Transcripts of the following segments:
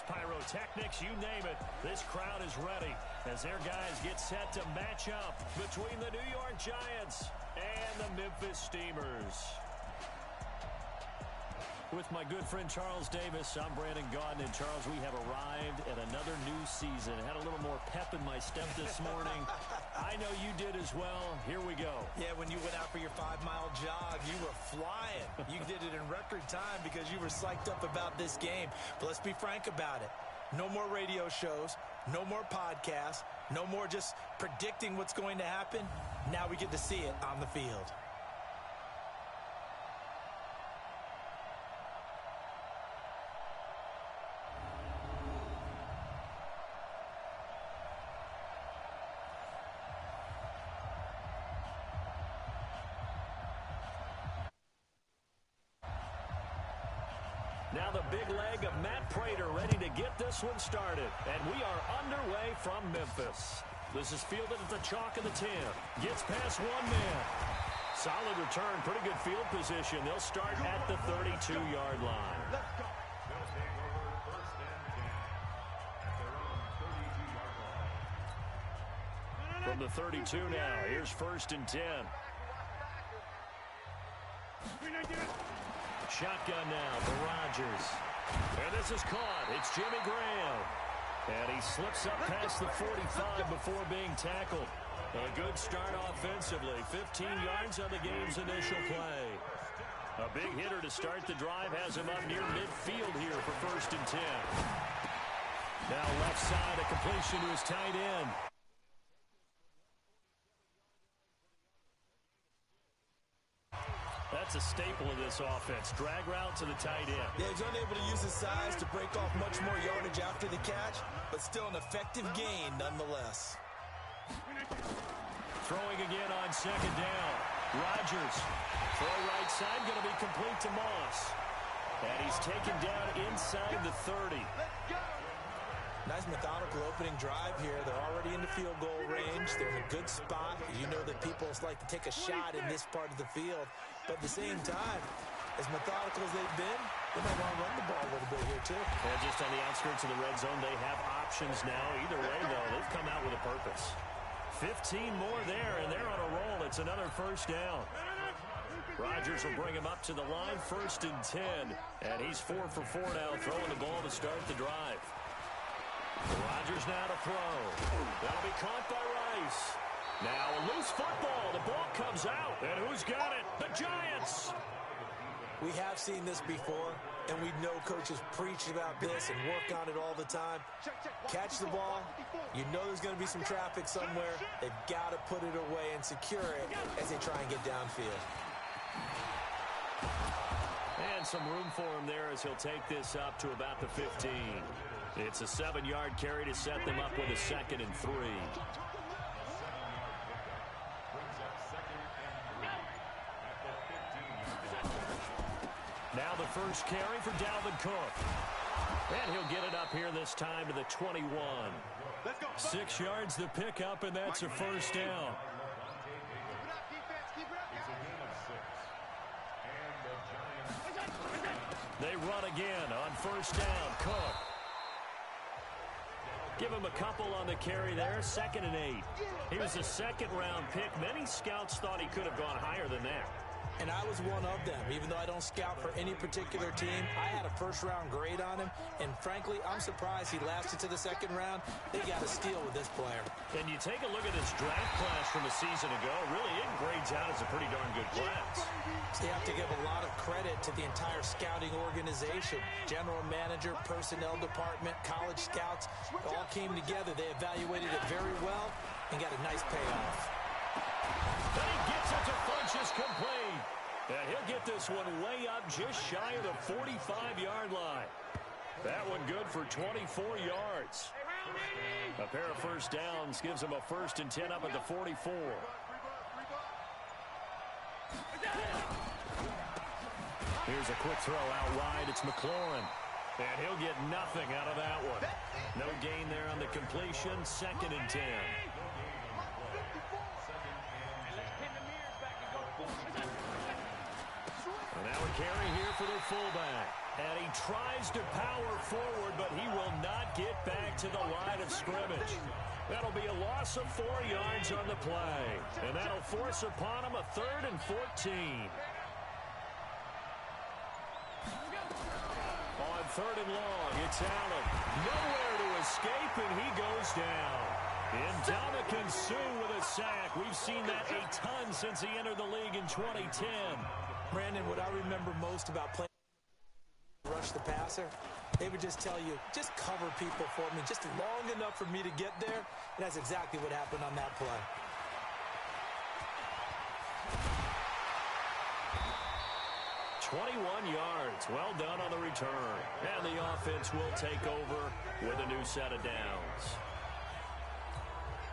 fireworks, pyrotechnics, you name it. This crowd is ready as their guys get set to match up between the New York Giants and the Memphis Steamers. With my good friend Charles Davis, I'm Brandon Gaudin. And Charles, we have arrived at another new season. Had a little more pep in my step this morning. I know you did as well. Here we go. Yeah, when you went out for your 5-mile jog, you were flying. You did it in record time because you were psyched up about this game. But let's be frank about it. No more radio shows, no more podcasts, no more just predicting what's going to happen. Now we get to see it on the field. Now the big leg of Matt Prater ready to get this one started. And we are underway from Memphis. This is fielded at the chalk of the 10. Gets past one man. Solid return, pretty good field position. They'll start at the 32-yard line. From the 32 now, here's 1st and 10. Shotgun now for Rodgers. And this is caught. It's Jimmy Graham. And he slips up past the 45 before being tackled. A good start offensively. 15 yards on the game's initial play. A big hitter to start the drive has him up near midfield here for 1st and 10. Now left side, a completion to his tight end. That's a staple of this offense. Drag route to the tight end. Yeah, he's unable to use his size to break off much more yardage after the catch, but still an effective gain nonetheless. Throwing again on 2nd down. Rodgers. Throw right side, going to be complete to Moss. And he's taken down inside the 30. Nice methodical opening drive here. They're already in the field goal range. They're in a good spot. You know that people like to take a shot in this part of the field. But at the same time, as methodical as they've been, they might want to run the ball a little bit here, too. And just on the outskirts of the red zone, they have options now. Either way, though, they've come out with a purpose. 15 more there, and they're on a roll. It's another 1st down. Rodgers will bring him up to the line, 1st and 10. And he's 4 for 4 now, throwing the ball to start the drive. Rodgers now to throw. That'll be caught by Rice. Now a loose football. The ball comes out. And who's got it? The Giants. We have seen this before, and we know coaches preach about this and work on it all the time. Catch the ball. You know there's going to be some traffic somewhere. They've got to put it away and secure it as they try and get downfield. And some room for him there as he'll take this up to about the 15. It's a 7-yard carry to set them up with a 2nd and 3. Now the first carry for Dalvin Cook. And he'll get it up here this time to the 21. 6 yards the pickup, and that's a 1st down. They run again on 1st down. Cook. Give him a couple on the carry there. 2nd and 8. He was a 2nd-round pick. Many scouts thought he could have gone higher than that. And I was one of them. Even though I don't scout for any particular team, I had a 1st-round grade on him. And frankly, I'm surprised he lasted to the 2nd round. They got a steal with this player. And you take a look at this draft class from a season ago. Really, it grades out as a pretty darn good class. So you have to give a lot of credit to the entire scouting organization. General manager, personnel department, college scouts, all came together. They evaluated it very well and got a nice payoff. Then he gets it to Funchess complete. And he'll get this one way up just shy of the 45-yard line. That one good for 24 yards. A pair of 1st downs gives him a 1st and 10 up at the 44. Here's a quick throw out wide. It's McLaurin. And he'll get nothing out of that one. No gain there on the completion. 2nd and 10. And now a carry here for their fullback. And he tries to power forward, but he will to the line of scrimmage. That'll be a loss of 4 yards on the play. And that'll force upon him a 3rd and 14. On 3rd and long, it's Allen. Nowhere to escape, and he goes down. Ndamukong Suh with a sack. We've seen that a ton since he entered the league in 2010. Brandon, what I remember most about playing rush the passer, they would just tell you, just cover people for me, just long enough for me to get there. And that's exactly what happened on that play. "21 yards. Well done on the return. And the offense will take over with a new set of downs.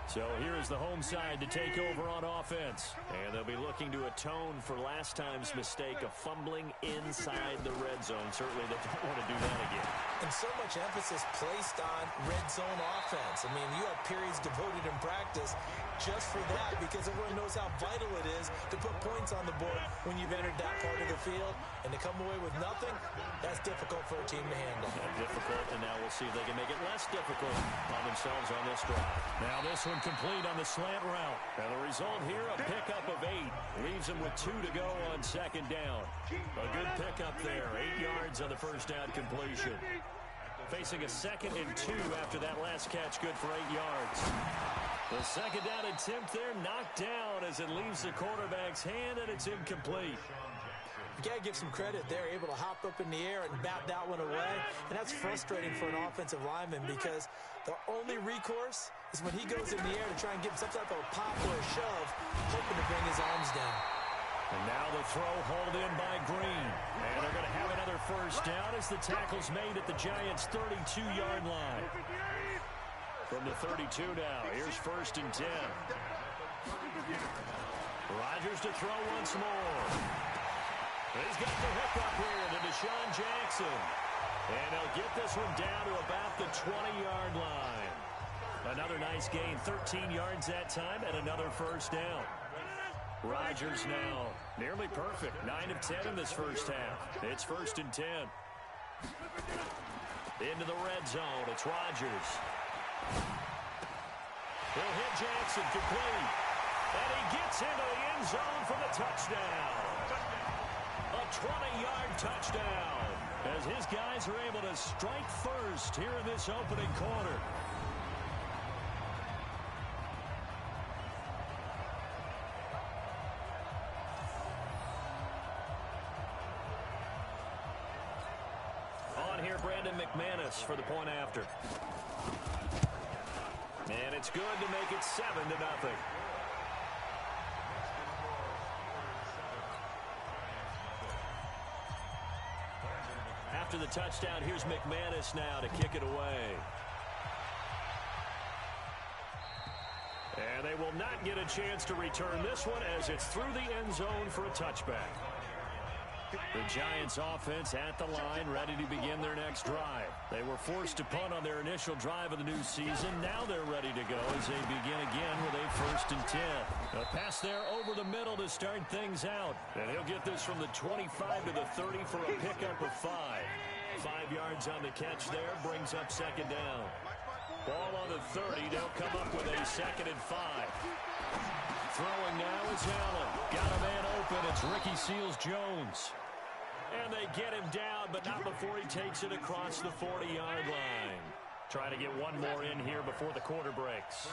So here is the home side to take over on offense. And they'll be looking to atone for last time's mistake of fumbling inside the red zone. Certainly they don't want to do that again. And so much emphasis placed on red zone offense. I mean, you have periods devoted in practice just for that because everyone knows how vital it is to put points on the board when you've entered that part of the field. And to come away with nothing, that's difficult for a team to handle. Difficult, and now we'll see if they can make it less difficult on themselves on this drive. Now this one complete on the slant route. And the result here, a pickup of 8. Leaves them with 2 to go on 2nd down. A good pickup there. 8 yards on the first down completion. Facing a 2nd and 2 after that last catch, good for 8 yards. The 2nd down attempt there knocked down as it leaves the quarterback's hand, and it's incomplete. You got to give some credit. They're able to hop up in the air and bat that one away. And that's frustrating for an offensive lineman because the only recourse is when he goes in the air to try and get some type of a pop or a shove, hoping to bring his arms down. And now the throw hauled in by Green. And they're going to have another first down as the tackle's made at the Giants' 32-yard line. From the 32 now, here's 1st and 10. Rodgers to throw once more. He's got the hook up here to Deshaun Jackson. And he'll get this one down to about the 20-yard line. Another nice gain, 13 yards that time, and another first down. Rodgers now nearly perfect, 9 of 10 in this first half. It's 1st and 10. Into the red zone, it's Rodgers. He'll hit Jackson, complete. And he gets into the end zone for the touchdown. A 20-yard touchdown as his guys are able to strike first here in this opening quarter. On here, Brandon McManus for the point after. And it's good to make it 7-0. After the touchdown, here's McManus now to kick it away. And they will not get a chance to return this one as it's through the end zone for a touchback. The Giants offense at the line, ready to begin their next drive. They were forced to punt on their initial drive of the new season. Now they're ready to go as they begin again with a 1st and 10. A pass there over the middle to start things out. And he'll get this from the 25 to the 30 for a pickup of 5. 5 yards on the catch there, brings up 2nd down. Ball on the 30, they'll come up with a 2nd and 5. Throwing now is Allen. Got a man open, it's Ricky Seals-Jones. And they get him down, but not before he takes it across the 40-yard line. Trying to get one more in here before the quarter breaks.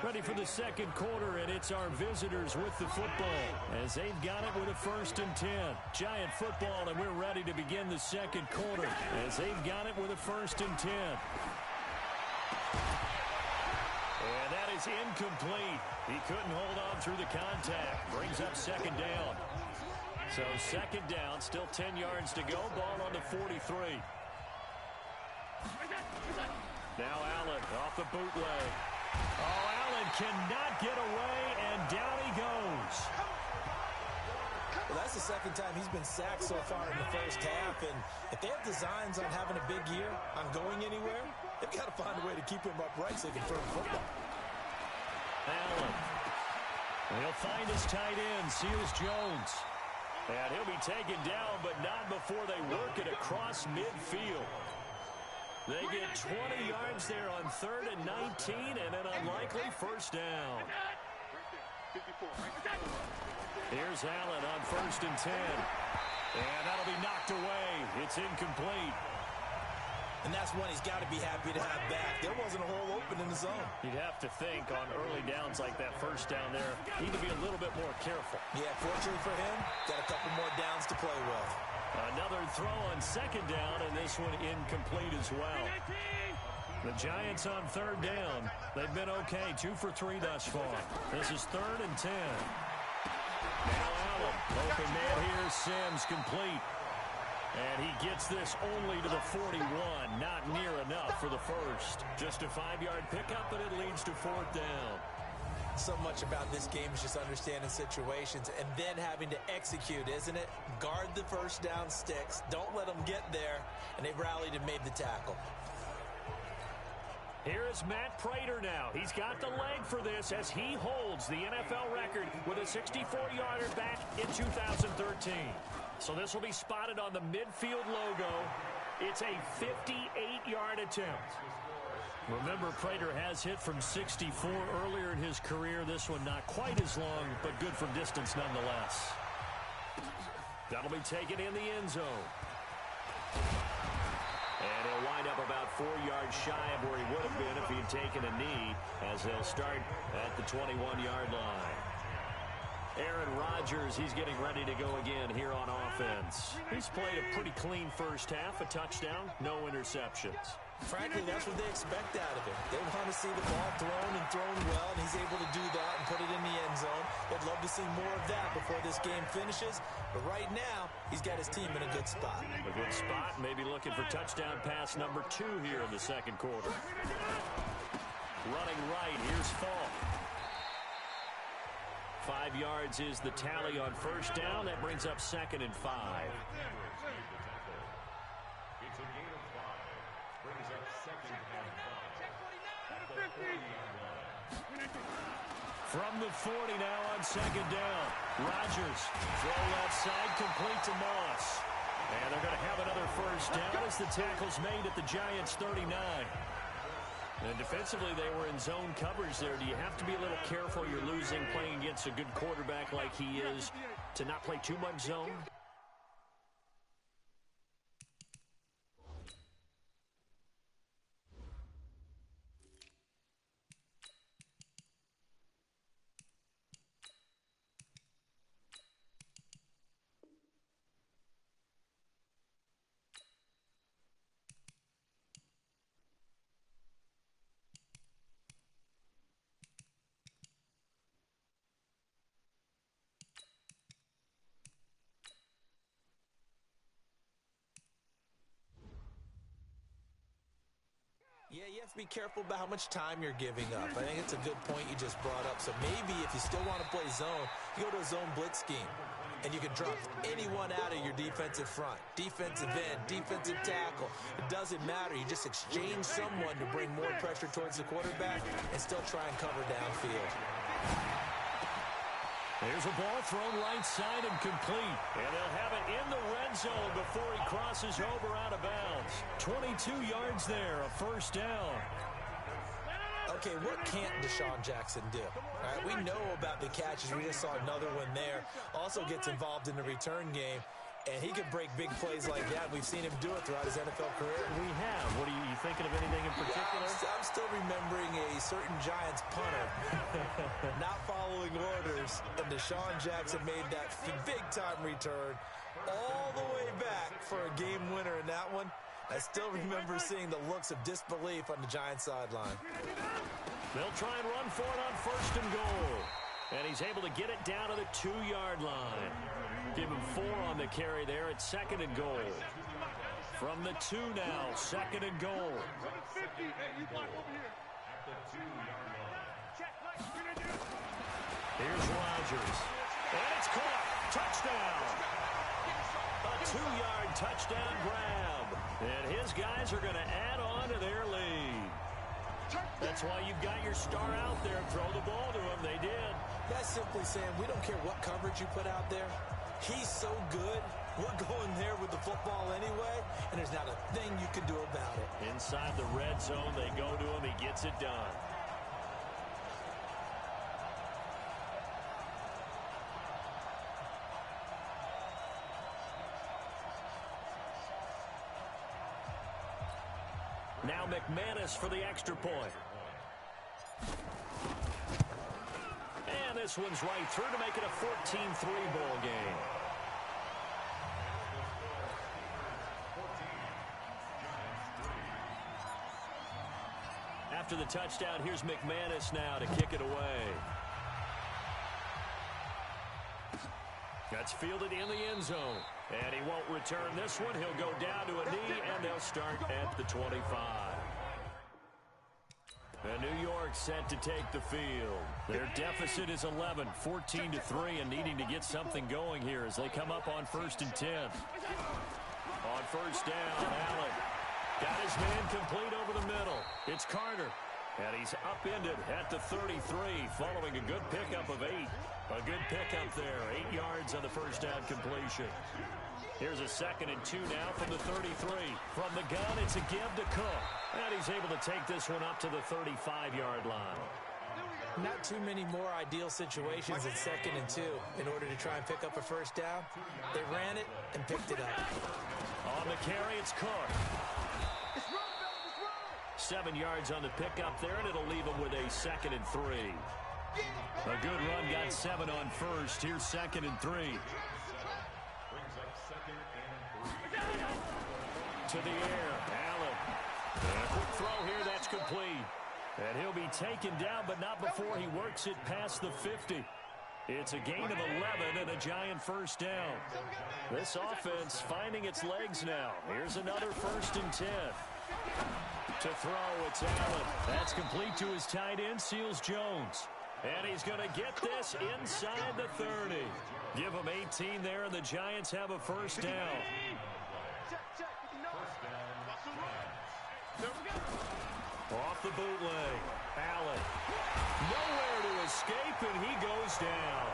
Ready for the second quarter, and it's our visitors with the football as they've got it with a 1st and 10. Giant football, and we're ready to begin the second quarter as they've got it with a 1st and 10. And that is incomplete. He couldn't hold on through the contact. Brings up 2nd down. So 2nd down, still 10 yards to go. Ball on the 43. Now Allen off the bootleg. Oh, Allen cannot get away, and down he goes. Well, that's the 2nd time he's been sacked so far in the first half, and if they have designs on having a big year, on going anywhere, they've got to find a way to keep him upright so they can throw the football. Allen. He'll find his tight end, Seals-Jones. And he'll be taken down, but not before they work it across midfield. They get 20 yards there on 3rd and 19, and an unlikely first down. Here's Allen on 1st and 10. And that'll be knocked away. It's incomplete. And that's one he's got to be happy to have back. There wasn't a hole open in the zone. You'd have to think on early downs like that first down there, need to be a little bit more careful. Yeah, fortunately for him, got a couple more downs to play with. Another throw on 2nd down, and this one incomplete as well. The Giants on 3rd down. They've been okay, 2 for 3 thus far. This is 3rd and 10. Now Allen, open man here, Sims complete. And he gets this only to the 41, not near enough for the first. Just a 5-yard pickup, but it leads to 4th down. So much about this game is just understanding situations and then having to execute, isn't it? Guard the first down sticks. Don't let them get there. And they've rallied and made the tackle. Here is Matt Prater now. He's got the leg for this as he holds the NFL record with a 64-yarder back in 2013. So this will be spotted on the midfield logo. It's a 58-yard attempt. Remember, Prater has hit from 64 earlier in his career. This one not quite as long, but good from distance nonetheless. That'll be taken in the end zone. And he'll wind up about 4 yards shy of where he would have been if he had taken a knee, as they'll start at the 21-yard line. Aaron Rodgers, he's getting ready to go again here on offense. He's played a pretty clean first half, a touchdown, no interceptions. Frankly, that's what they expect out of him. They want to see the ball thrown and thrown well, and he's able to do that and put it in the end zone. They'd love to see more of that before this game finishes. But right now, he's got his team in a good spot. A good spot, maybe looking for touchdown pass number 2 here in the second quarter. Running right, here's Falk. 5 yards is the tally on first down. That brings up 2nd and 5. From the 40 now on 2nd down. Rodgers, throw left side, complete to Moss. And they're going to have another first down as the tackle's made at the Giants' 39. And defensively, they were in zone coverage there. Do you have to be a little careful? You're losing, playing against a good quarterback like he is, to not play too much zone? Yeah, you have to be careful about how much time you're giving up. I think it's a good point you just brought up. So maybe if you still want to play zone, you go to a zone blitz scheme. And you can drop anyone out of your defensive front. Defensive end, defensive tackle. It doesn't matter. You just exchange someone to bring more pressure towards the quarterback and still try and cover downfield. There's a ball thrown right side and complete. And they'll have it in the red zone before he crosses over out of bounds. 22 yards there, a first down. Okay, what can't Deshaun Jackson do? All right, we know about the catches. We just saw another one there. Also gets involved in the return game. And he can break big plays like that. We've seen him do it throughout his NFL career. We have. What are you thinking of anything in particular? Yeah, I'm still remembering a certain Giants punter not following orders. And Deshaun Jackson made that big-time return all the way back for a game winner in that one. I still remember seeing the looks of disbelief on the Giants sideline. They'll try and run for it on 1st and goal. And he's able to get it down to the 2-yard line. Give him 4 on the carry there at 2nd and goal. From the 2 now, 2nd and goal. Here's Rodgers. And it's caught. Touchdown. A 2-yard touchdown grab. And his guys are going to add on to their lead. That's why you've got your star out there. Throw the ball to him. They did. That's simply saying we don't care what coverage you put out there. He's so good. We're going there with the football anyway, and there's not a thing you can do about it. Inside the red zone, they go to him. He gets it done. Now McManus for the extra point. And this one's right through to make it a 14-3 ball game. After the touchdown, here's McManus now to kick it away. That's fielded in the end zone. And he won't return this one. He'll go down to a knee, and they'll start at the 25. And New York set to take the field. Their deficit is 11, 14-3, and needing to get something going here as they come up on 1st and 10. On first down, Allen got his man complete over the middle. It's Carter, and he's upended at the 33 following a good pickup of 8. A good pickup there, 8 yards on the first down completion. Here's a 2nd and 2 now from the 33. From the gun, it's a give to Cook. And he's able to take this one up to the 35-yard line. Not too many more ideal situations at 2nd and 2 in order to try and pick up a first down. They ran it and picked it up. On the carry, it's Cook. 7 yards on the pickup there, and it'll leave him with a 2nd and 3. A good run got 7 on first. Here's 2nd and 3. To the air, Allen. And a quick throw here, that's complete. And he'll be taken down, but not before he works it past the 50. It's a gain of 11 and a giant first down. This offense finding its legs now. Here's another 1st and 10. To throw, it's Allen. That's complete to his tight end, Seals Jones. And he's going to get this inside the 30. Give him 18 there, and the Giants have a first down. Off the bootleg, Allen. Nowhere to escape, and he goes down.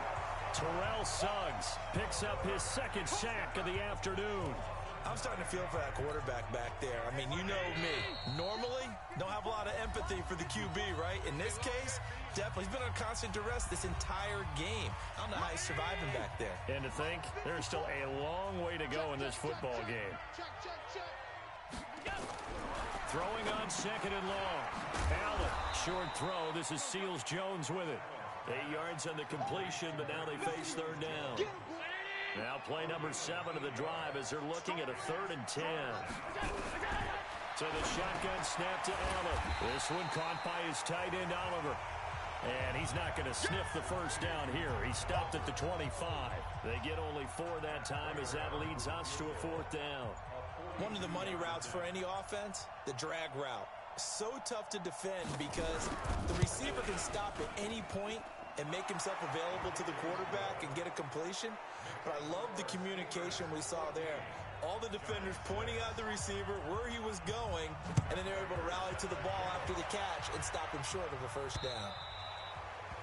Terrell Suggs picks up his 2nd sack of the afternoon. I'm starting to feel for that quarterback back there. I mean, you know me. Normally, don't have a lot of empathy for the QB, right? In this case, definitely. He's been on constant duress this entire game. I don't know how he's surviving back there. And to think, there's still a long way to go in this football game. Throwing on 2nd and long. Allen, short throw. This is Seals Jones with it. 8 yards on the completion, but now they face 3rd down. Now play number 7 of the drive as they're looking at a 3rd and 10. To the shotgun snap to Allen. This one caught by his tight end, Oliver. And he's not going to sniff the first down here. He stopped at the 25. They get only 4 that time as that leads us to a 4th down. One of the money routes for any offense, the drag route. So tough to defend because the receiver can stop at any point and make himself available to the quarterback and get a completion. But I love the communication we saw there. All the defenders pointing out the receiver, where he was going, and then they're able to rally to the ball after the catch and stop him short of a first down.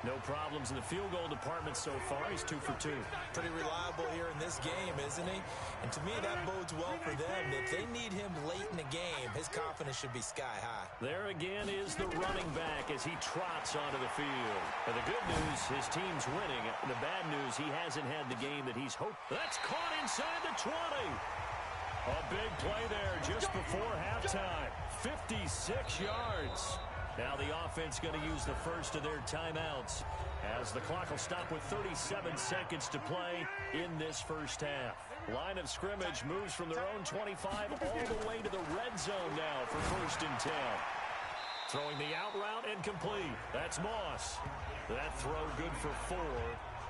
No problems in the field goal department so far. He's 2 for 2. Pretty reliable here in this game, isn't he? And to me, that bodes well for them. If they need him late in the game, his confidence should be sky high. There again is the running back as he trots onto the field. And the good news, his team's winning. The bad news, he hasn't had the game that he's hoped. That's caught inside the 20. A big play there just before halftime. 56 yards. Now the offense going to use the first of their timeouts as the clock will stop with 37 seconds to play in this first half. Line of scrimmage moves from their own 25 all the way to the red zone now for 1st and 10. Throwing the out route and complete. That's Moss. That throw good for 4.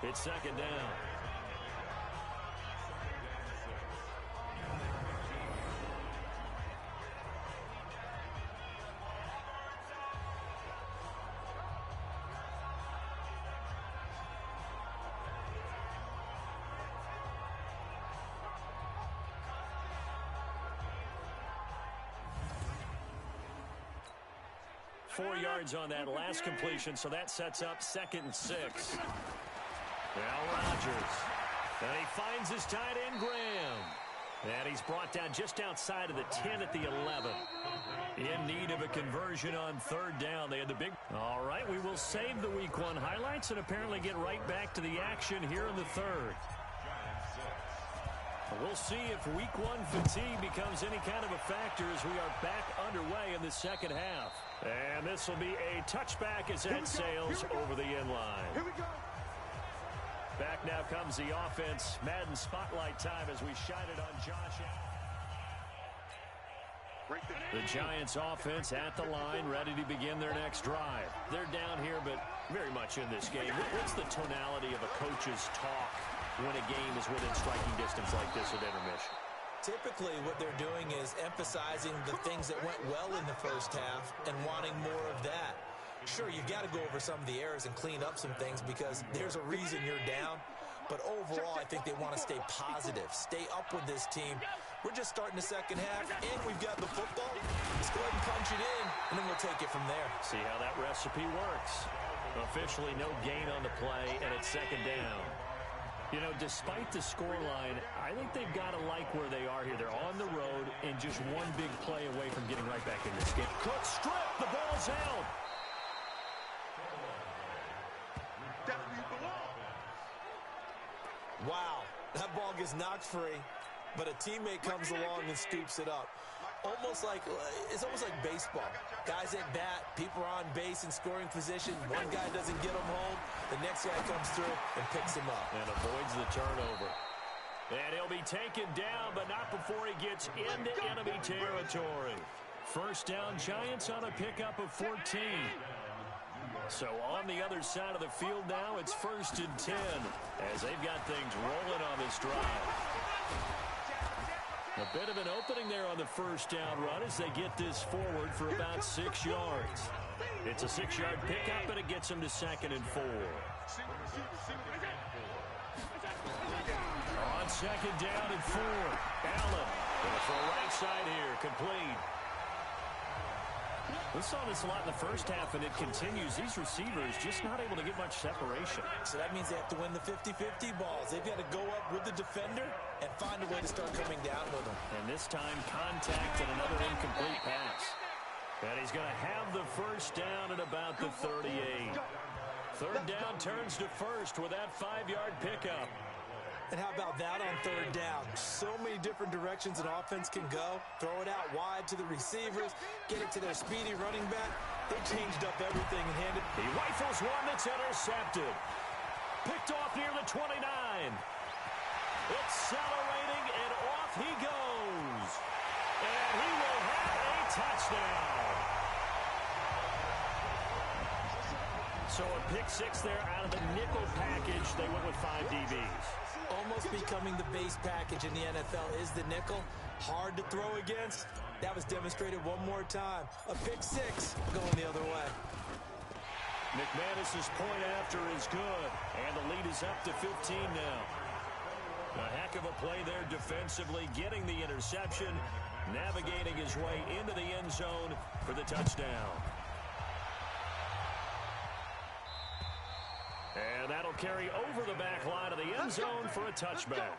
It's 2nd down. Four yards on that last completion, so that sets up 2nd and 6. Now Rodgers And he finds his tight end, Graham. And he's brought down just outside of the 10 at the 11. In need of a conversion on third down. They had the big... All right, we will save the Week 1 highlights and apparently get right back to the action here in the third. We'll see if Week 1 fatigue becomes any kind of a factor as we are back underway in the second half. And this will be a touchback as that sails over the end line. Here we go. Back now comes the offense. Madden spotlight time as we shine it on Josh Allen. The Giants offense at the line, ready to begin their next drive. They're down here, but very much in this game. What's the tonality of a coach's talk when a game is within striking distance like this at intermission? Typically, what they're doing is emphasizing the things that went well in the first half and wanting more of that. Sure, you've got to go over some of the errors and clean up some things because there's a reason you're down. But overall, I think they want to stay positive, stay up with this team. We're just starting the second half, and we've got the football. Let's go ahead and punch it in, and then we'll take it from there. See how that recipe works. Officially no gain on the play, and it's second down. You know, despite the scoreline, I think they've got to like where they are here. They're on the road and just one big play away from getting right back in this game. Cook strip, the ball's out. Wow, that ball gets knocked free, but a teammate comes along and scoops it up. It's almost like baseball. Guys at bat, people are on base in scoring position. One guy doesn't get him home. The next guy comes through and picks him up. And avoids the turnover. And he'll be taken down, but not before he gets into enemy territory. First down, Giants on a pickup of 14. So on the other side of the field now, it's 1st and 10 as they've got things rolling on this drive. A bit of an opening there on the first down run as they get this forward for about 6 yards. It's a 6-yard pickup, and it gets them to 2nd and 4. On 2nd down and 4, Allen going for a right side here, complete. We saw this a lot in the first half, and it continues. These receivers just not able to get much separation. So that means they have to win the 50-50 balls. They've got to go up with the defender and find a way to start coming down with them. And this time, contact and another incomplete pass. And he's going to have the first down at about the 38. Third down turns to first with that 5-yard pickup. And how about that on third down? So many different directions an offense can go. Throw it out wide to the receivers. Get it to their speedy running back. They changed up everything and handed. He rifles one that's intercepted. Picked off near the 29. Accelerating, and off he goes. And he will have a touchdown. So a pick 6 there out of the nickel package. They went with 5 DBs. Almost becoming the base package in the NFL is the nickel. Hard to throw against. That was demonstrated one more time. A pick 6 going the other way. McManus's point after is good, and the lead is up to 15 now. A heck of a play there defensively, getting the interception, navigating his way into the end zone for the touchdown. And that'll carry over the back line of the end zone for a touchback.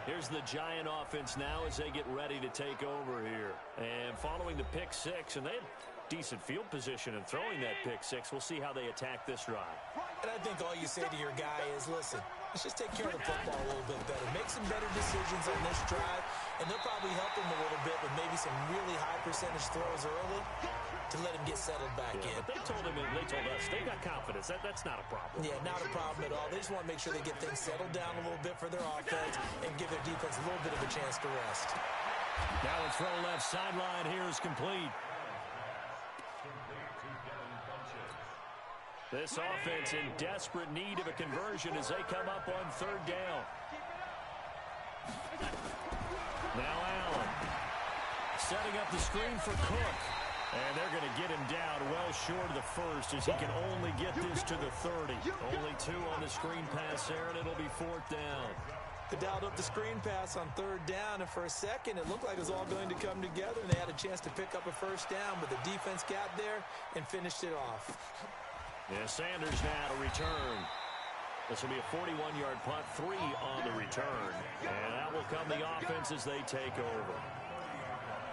Here's the Giant offense now as they get ready to take over here. And following the pick 6, and they had decent field position in throwing that pick 6. We'll see how they attack this drive. And I think all you say to your guy is, listen, let's just take care of the football a little bit better. Make some better decisions on this drive, and they'll probably help him a little bit with maybe some really high percentage throws early to let him get settled back in. But they told us they got confidence. That's not a problem. Yeah, not a problem at all. They just want to make sure they get things settled down a little bit for their offense and give their defense a little bit of a chance to rest. Now the throw left sideline here is complete. This offense in desperate need of a conversion as they come up on third down. Now Allen setting up the screen for Cook. And they're going to get him down well short of the first as he can only get this to the 30. Only 2 on the screen pass there, and it'll be 4th down. They dialed up the screen pass on third down, and for a second it looked like it was all going to come together, and they had a chance to pick up a first down, but the defense got there and finished it off. Yeah, Sanders now to return. This will be a 41-yard punt, 3 on the return. And that will come the offense as they take over.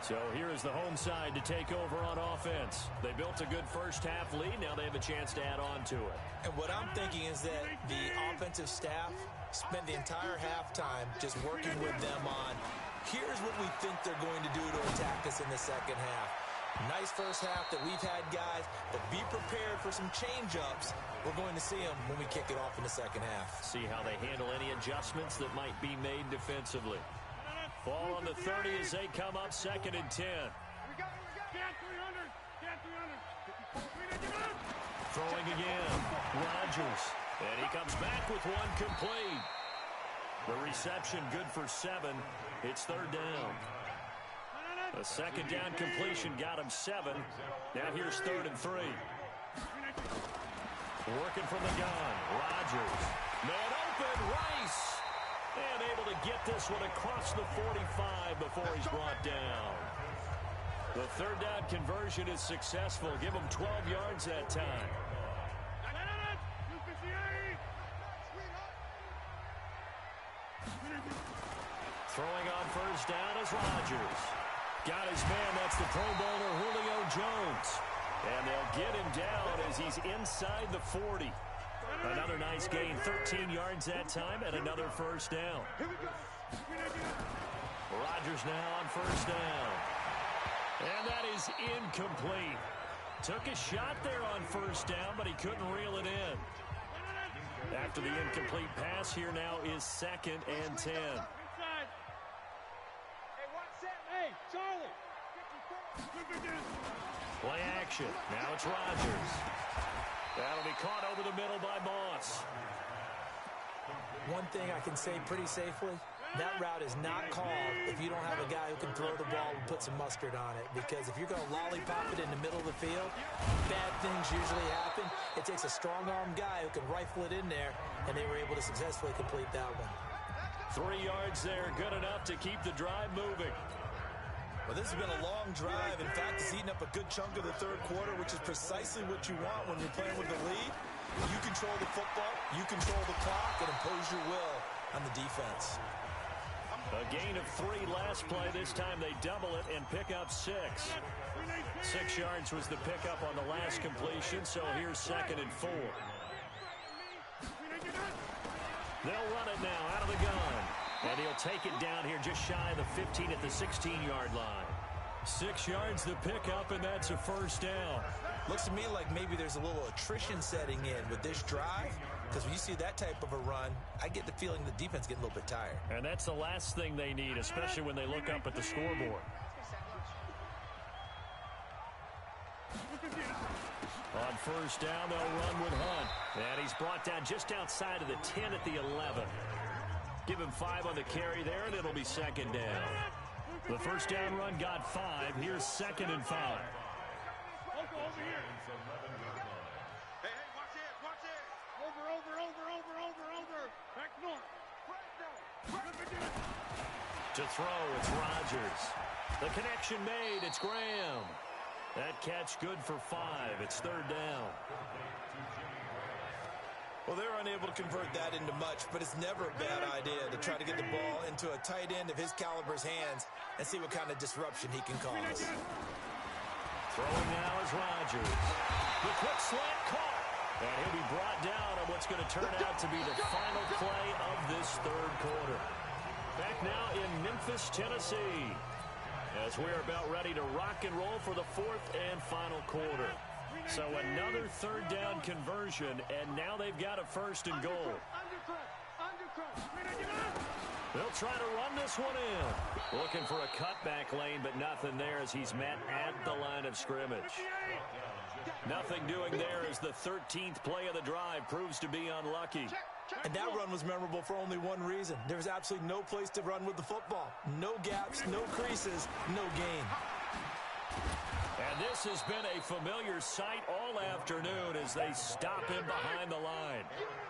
So here is the home side to take over on offense. They built a good first-half lead. Now they have a chance to add on to it. And what I'm thinking is that the offensive staff spent the entire halftime just working with them on, here's what we think they're going to do to attack us in the second half. Nice first half that we've had, guys, but be prepared for some change-ups. We're going to see them when we kick it off in the second half. See how they handle any adjustments that might be made defensively. Ball on the 30 as they come up, 2nd and 10. Throwing again, Rodgers. And he comes back with one complete. The reception good for 7. It's 3rd down. A 2nd down completion got him 7. Now here's 3rd and 3. Working from the gun, Rodgers. Man open, Rice. And able to get this one across the 45 before he's brought down. The 3rd down conversion is successful. Give him 12 yards that time. Throwing on 1st down is Rodgers. Got his man, that's the Pro Bowler Julio Jones. And they'll get him down as he's inside the 40. Another nice gain, 13 yards that time, and another 1st down. Rodgers now on 1st down. And that is incomplete. Took a shot there on 1st down, but he couldn't reel it in. After the incomplete pass, here now is 2nd and 10. Play action. Now it's Rodgers. That'll be caught over the middle by Moss. One thing I can say pretty safely, that route is not called if you don't have a guy who can throw the ball and put some mustard on it. Because if you're going to lollipop it in the middle of the field, bad things usually happen. It takes a strong-arm guy who can rifle it in there, and they were able to successfully complete that one. 3 yards there, good enough to keep the drive moving. Well, this has been a long drive. In fact, it's eaten up a good chunk of the 3rd quarter, which is precisely what you want when you're playing with the lead. You control the football, you control the clock, and impose your will on the defense. A gain of 3 last play. This time they double it and pick up 6. 6 yards was the pickup on the last completion, so here's 2nd and 4. They'll run it now out of the gun. And he'll take it down here just shy of the 15 at the 16-yard line. 6 yards the pickup, and that's a 1st down. Looks to me like maybe there's a little attrition setting in with this drive, because when you see that type of a run, I get the feeling the defense getting a little bit tired. And that's the last thing they need, especially when they look up at the scoreboard. On 1st down, they'll run with Hunt. And he's brought down just outside of the 10 at the 11. Give him 5 on the carry there, and it'll be 2nd down. The 1st down run got 5. Here's 2nd and 5. Over here. Hey, watch it. Over. Back north. To throw, it's Rodgers. The connection made, it's Graham. That catch good for 5. It's 3rd down. Well, they're unable to convert that into much, but it's never a bad idea to try to get the ball into a tight end of his caliber's hands and see what kind of disruption he can cause. Throwing now is Rodgers. The quick slant caught. And he'll be brought down on what's going to turn out to be the final play of this 3rd quarter. Back now in Memphis, Tennessee, as we're about ready to rock and roll for the 4th and final quarter. So another 3rd down conversion, and now they've got a 1st and goal. They'll try to run this one in. Looking for a cutback lane, but nothing there as he's met at the line of scrimmage. Nothing doing there as the 13th play of the drive proves to be unlucky. And that run was memorable for only one reason. There was absolutely no place to run with the football. No gaps, no creases, no gain. And this has been a familiar sight all afternoon as they stop him behind the line.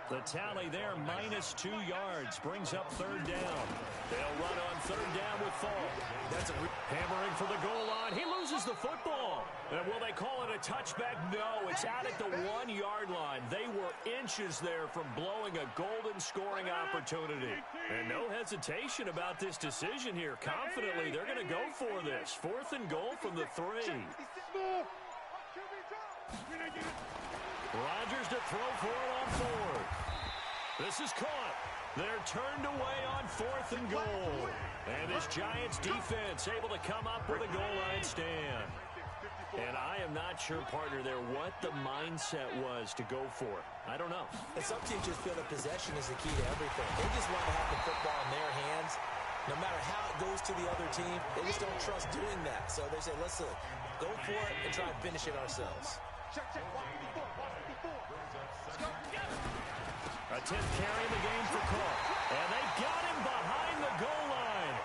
The tally there, -2 yards, brings up 3rd down. They'll run on third down with Fall. That's Hammering for the goal line. He loses the football. And will they call it a touchback? No, it's out at the 1-yard line. They were inches there from blowing a golden scoring opportunity. And no hesitation about this decision here. Confidently, they're going to go for this. 4th and goal from the 3. Rodgers to throw for it on 4th. This is caught. They're turned away on 4th and goal. And this Giants defense able to come up with a goal line stand. And I am not sure, partner, there what the mindset was to go for it. I don't know. And some teams just feel that possession is the key to everything. They just want to have the football in their hands. No matter how it goes to the other team, they just don't trust doing that. So they say, let's go for it and try and finish it ourselves. A 10th carry in the game for Cook. And they got him behind the goal line.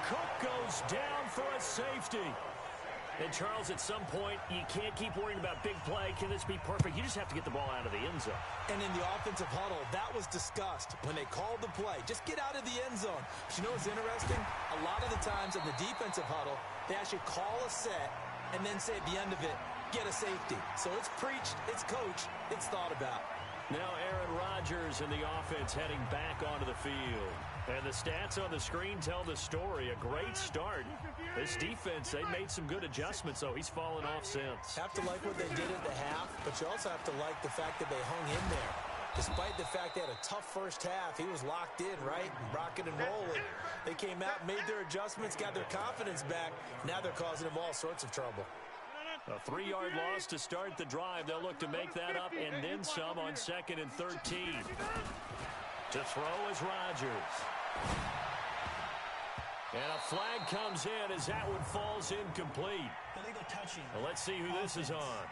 Cook goes down for a safety. And, Charles, at some point, you can't keep worrying about big play. Can this be perfect? You just have to get the ball out of the end zone. And in the offensive huddle, that was discussed when they called the play. Just get out of the end zone. But you know what's interesting? A lot of the times in the defensive huddle, they actually call a set and then say at the end of it, get a safety. So it's preached, it's coached, it's thought about. Now Aaron Rodgers and the offense heading back onto the field. And the stats on the screen tell the story. A great start. This defense, they made some good adjustments, though. He's fallen off since. Have to like what they did at the half, but you also have to like the fact that they hung in there. Despite the fact they had a tough first half, he was locked in, right? Rocking and rolling. They came out, made their adjustments, got their confidence back. Now they're causing him all sorts of trouble. A 3-yard loss to start the drive. They'll look to make that up and then some on 2nd and 13. To throw is Rodgers. And a flag comes in as that one falls incomplete. Illegal touching. Well, let's see who this is on.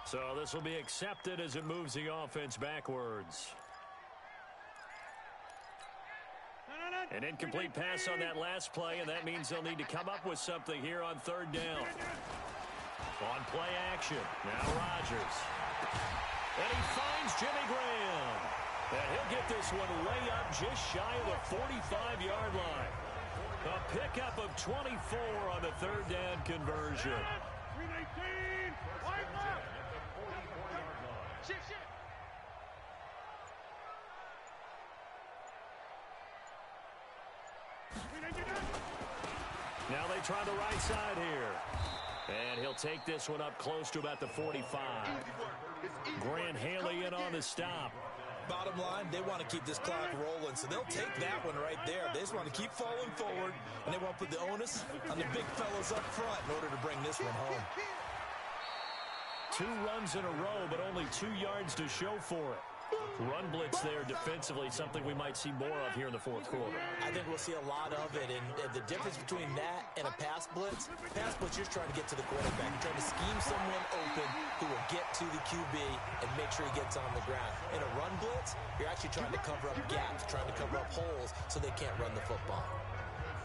So this will be accepted as it moves the offense backwards. An incomplete pass on that last play, and that means they'll need to come up with something here on 3rd down. On play action, now Rodgers. And he finds Jimmy Graham. And he'll get this one way up just shy of the 45-yard line. A pickup of 24 on the 3rd down conversion. 319, wide left. Shift. Now they try the right side here. And he'll take this one up close to about the 45. Grant Haley in on the stop. Bottom line, they want to keep this clock rolling, so they'll take that one right there. They just want to keep falling forward, and they want to put the onus on the big fellas up front in order to bring this one home. 2 runs in a row, but only 2 yards to show for it. Run blitz there defensively, something we might see more of here in the 4th quarter. I think we'll see a lot of it, and the difference between that and a pass blitz, you're trying to get to the quarterback. You're trying to scheme someone open who will get to the QB and make sure he gets on the ground. In a run blitz, you're actually trying to cover up gaps, trying to cover up holes so they can't run the football.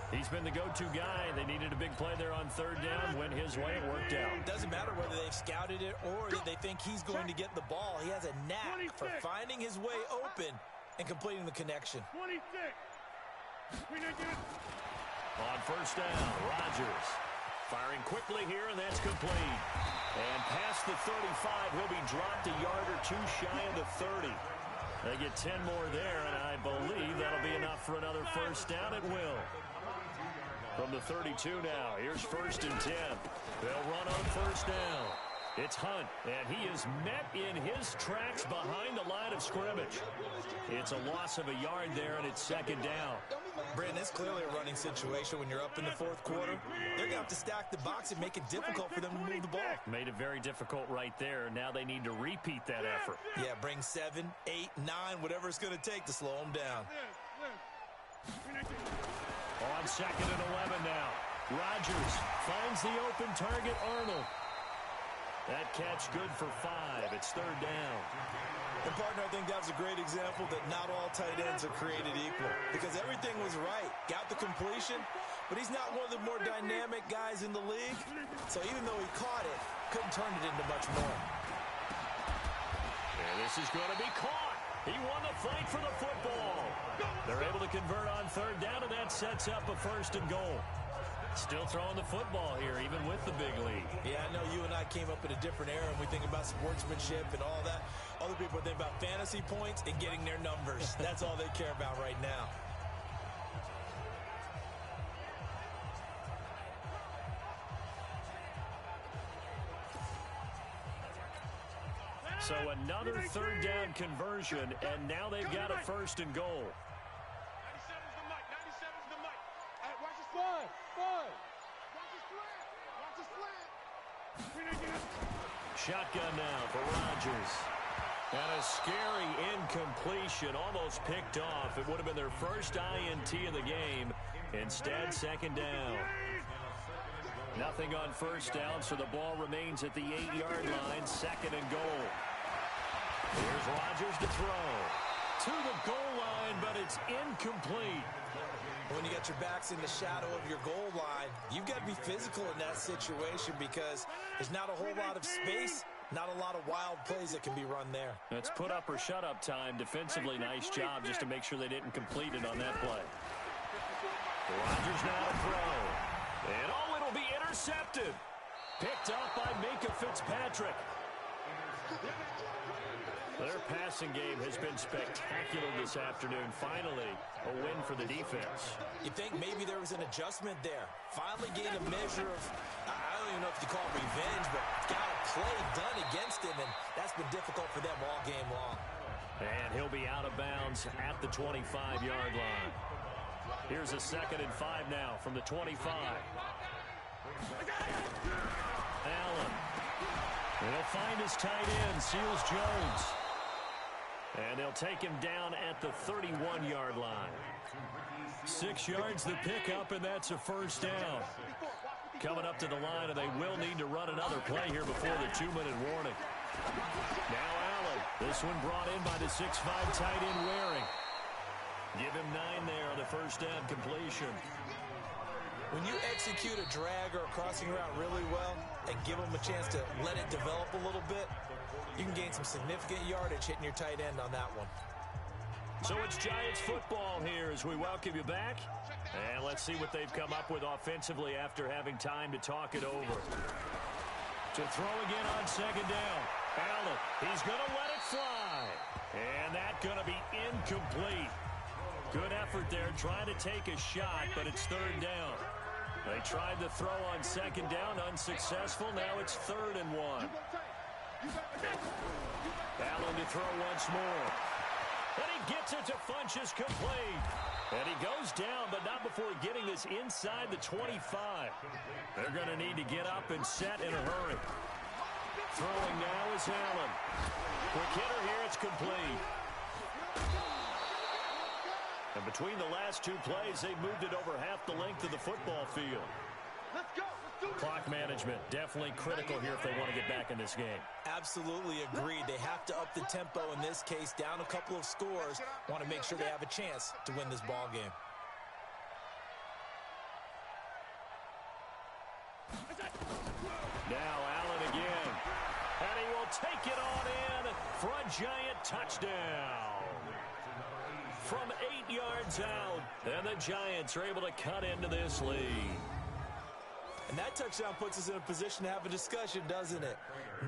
He's been the go-to guy. They needed a big play there on 3rd down. Went his way. It worked out. Doesn't matter whether they've scouted it or that they think he's going to get the ball. He has a knack for finding his way open and completing the connection. 26. On 1st down, Rodgers firing quickly here, and that's complete. And past the 35, he'll be dropped a yard or 2 shy of the 30. They get 10 more there, and I believe that'll be enough for another 1st down. It will. From the 32 now, here's 1st and 10. They'll run on 1st down. It's Hunt, and he is met in his tracks behind the line of scrimmage. It's a loss of a yard there, and it's 2nd down. Brandon, it's clearly a running situation when you're up in the 4th quarter. They're going to have to stack the box and make it difficult for them to move the ball. Made it very difficult right there. Now they need to repeat that effort. Yeah, bring 7, 8, 9, whatever it's going to take to slow them down. On 2nd and 11 now. Rodgers finds the open target, Arnold. That catch good for 5. It's 3rd down. And, partner, I think that was a great example that not all tight ends are created equal because everything was right. Got the completion, but he's not one of the more dynamic guys in the league. So even though he caught it, couldn't turn it into much more. And this is going to be caught. He won the fight for the football. They're able to convert on third down, and that sets up a 1st and goal. Still throwing the football here, even with the big lead. Yeah, I know you and I came up in a different era, and we think about sportsmanship and all that. Other people think about fantasy points and getting their numbers. That's all they care about right now. So another 3rd down conversion, and now they've got a 1st and goal. 97's the mic. 97's the mic. Watch the slide. Watch the slant. Shotgun now for Rodgers. And a scary incompletion, almost picked off. It would have been their first INT of the game. Instead, 2nd down. Nothing on 1st down, so the ball remains at the 8-yard line, 2nd and goal. Here's Rodgers to throw. To the goal line, but it's incomplete. When you got your backs in the shadow of your goal line, you've got to be physical in that situation because there's not a whole lot of space, not a lot of wild plays that can be run there. That's put up or shut up time. Defensively, nice job just to make sure they didn't complete it on that play. Rodgers now to throw. And it'll be intercepted. Picked up by Minkah Fitzpatrick. Their passing game has been spectacular this afternoon. Finally, a win for the defense. You think maybe there was an adjustment there. Finally gained a measure of, I don't even know if you call it revenge, but got a play done against him, and that's been difficult for them all game long. And he'll be out of bounds at the 25-yard line. Here's a 2nd and 5 now from the 25. Allen. And he'll find his tight end, Seals Jones. And they'll take him down at the 31-yard line. 6 yards the pickup, and that's a 1st down. Coming up to the line, and they will need to run another play here before the 2-minute warning. Now Allen. This one brought in by the 6'5 tight end Waring. Give him 9 there on the 1st down completion. When you execute a drag or a crossing route really well and give them a chance to let it develop a little bit, you can gain some significant yardage hitting your tight end on that one. So it's Giants football here as we welcome you back. And let's see what they've come up with offensively after having time to talk it over. To throw again on 2nd down. Allen, he's going to let it fly. And that's going to be incomplete. Good effort there, trying to take a shot, but it's 3rd down. They tried to throw on 2nd down, unsuccessful. Now it's 3rd and 1. Allen to throw once more. And he gets it to Funchess complete. And he goes down, but not before getting this inside the 25. They're going to need to get up and set in a hurry. Throwing now is Allen. Quick hitter here, it's complete. And between the last 2 plays, they moved it over half the length of the football field. Let's go. Clock management, definitely critical here if they want to get back in this game. Absolutely agreed. They have to up the tempo in this case, down a couple of scores. Want to make sure they have a chance to win this ball game. Now Allen again. And he will take it on in for a Giant touchdown. From 8 yards out, and the Giants are able to cut into this lead. And that touchdown puts us in a position to have a discussion, doesn't it?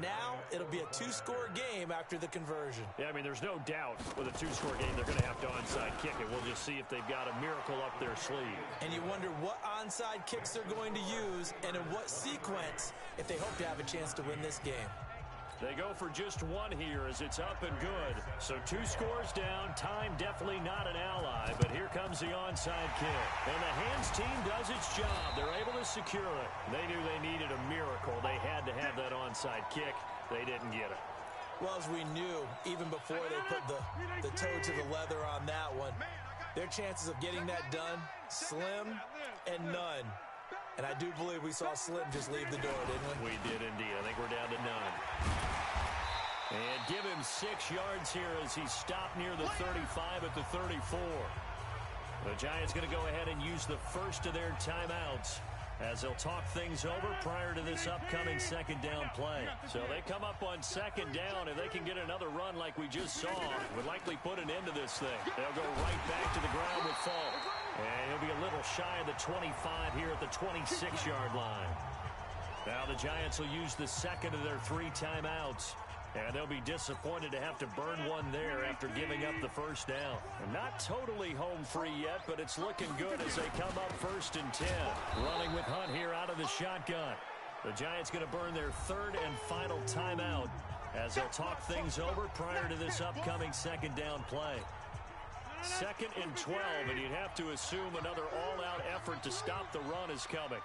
Now it'll be a 2-score game after the conversion. Yeah, I mean, there's no doubt with a 2-score game they're going to have to onside kick it. We'll just see if they've got a miracle up their sleeve. And you wonder what onside kicks they're going to use and in what sequence if they hope to have a chance to win this game. They go for just 1 here as it's up and good. So 2 scores down. Time definitely not an ally, but here comes the onside kick. And the hands team does its job. They're able to secure it. They knew they needed a miracle. They had to have that onside kick. They didn't get it. Well, as we knew, even before they put the toe to the leather on that one, their chances of getting that done, slim and none. And I do believe we saw Slim just leave the door, didn't we? We did indeed. I think we're down to none. And give him 6 yards here as he stopped near the 35 at the 34. The Giants going to go ahead and use the first of their timeouts. as they'll talk things over prior to this upcoming second down play. So they come up on second down. If they can get another run like we just saw, would likely put an end to this thing. They'll go right back to the ground with Falk. And he'll be a little shy of the 25 here at the 26-yard line. Now the Giants will use the second of their 3 timeouts. And they'll be disappointed to have to burn one there after giving up the first down. And not totally home free yet, but it's looking good as they come up 1st and 10. Running with Hunt here out of the shotgun. The Giants going to burn their 3rd and final timeout as they'll talk things over prior to this upcoming second down play. 2nd and 12, and you'd have to assume another all-out effort to stop the run is coming.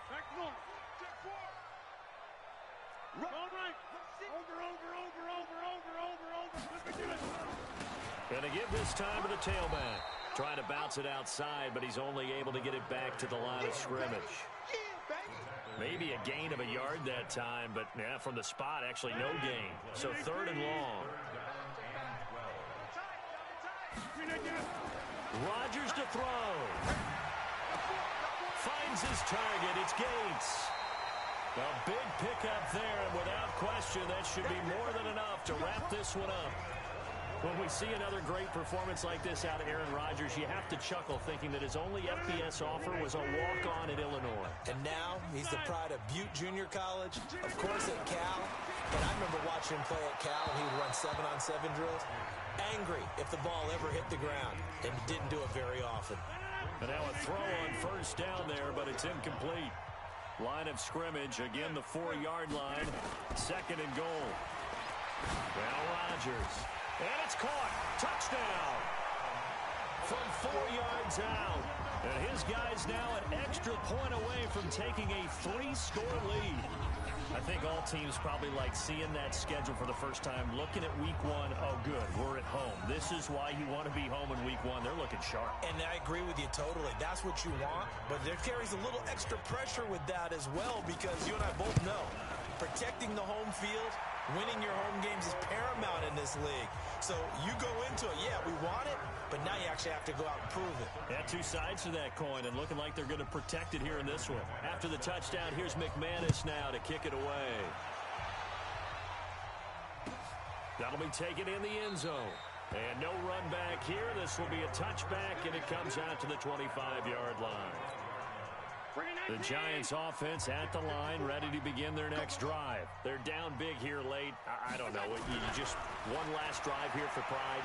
Going to give this time to the tailback. Trying to bounce it outside, but he's only able to get it back to the line of scrimmage. Maybe a gain of a yard that time, but yeah, from the spot, actually no gain. So 3rd and long. Rodgers to throw. Finds his target. It's Gates. A big pickup there, and without question, that should be more than enough to wrap this one up. When we see another great performance like this out of Aaron Rodgers, you have to chuckle thinking that his only FBS offer was a walk-on at Illinois. And now he's the pride of Butte Junior College, of course at Cal. And I remember watching him play at Cal, and he would run 7-on-7 drills. Angry if the ball ever hit the ground, and didn't do it very often. And now a throw on 1st down there, but it's incomplete. Line of scrimmage, again the 4-yard line. 2nd and goal. Now Rodgers. And it's caught. Touchdown. From 4 yards out. And his guy's now an extra point away from taking a 3-score lead. I think all teams probably like seeing that schedule for the first time, looking at week 1. Oh, good, we're at home. This is why you want to be home in week 1. They're looking sharp. And I agree with you totally. That's what you want. But there carries a little extra pressure with that as well, because you and I both know protecting the home field, winning your home games is paramount in this league. So you go into it, yeah, we want it, but now you actually have to go out and prove it. Yeah, 2 sides to that coin, and looking like they're going to protect it here in this one. After the touchdown, here's McManus now to kick it away. That'll be taken in the end zone. And no run back here. This will be a touchback, and it comes out to the 25-yard line. The Giants offense at the line, ready to begin their next drive. They're down big here late. I don't know. You just one last drive here for pride.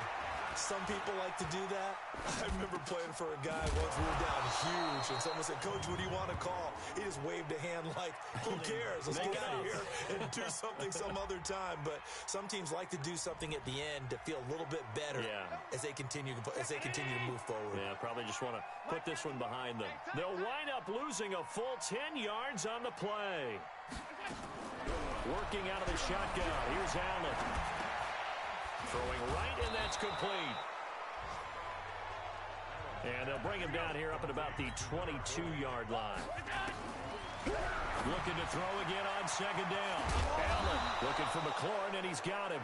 Some people like to do that. I remember playing for a guy once. We were down huge, and someone said, "Coach, what do you want to call?" He just waved a hand like, who cares? Let's get out of here and do something some other time. But some teams like to do something at the end to feel a little bit better as they continue to move forward. Yeah, probably just want to put this one behind them. They'll wind up losing a full 10 yards on the play. Working out of the shotgun. Here's Allen. Throwing right, and that's complete. And they'll bring him down here up at about the 22-yard line. Looking to throw again on 2nd down. Allen looking for McLaurin, and he's got him.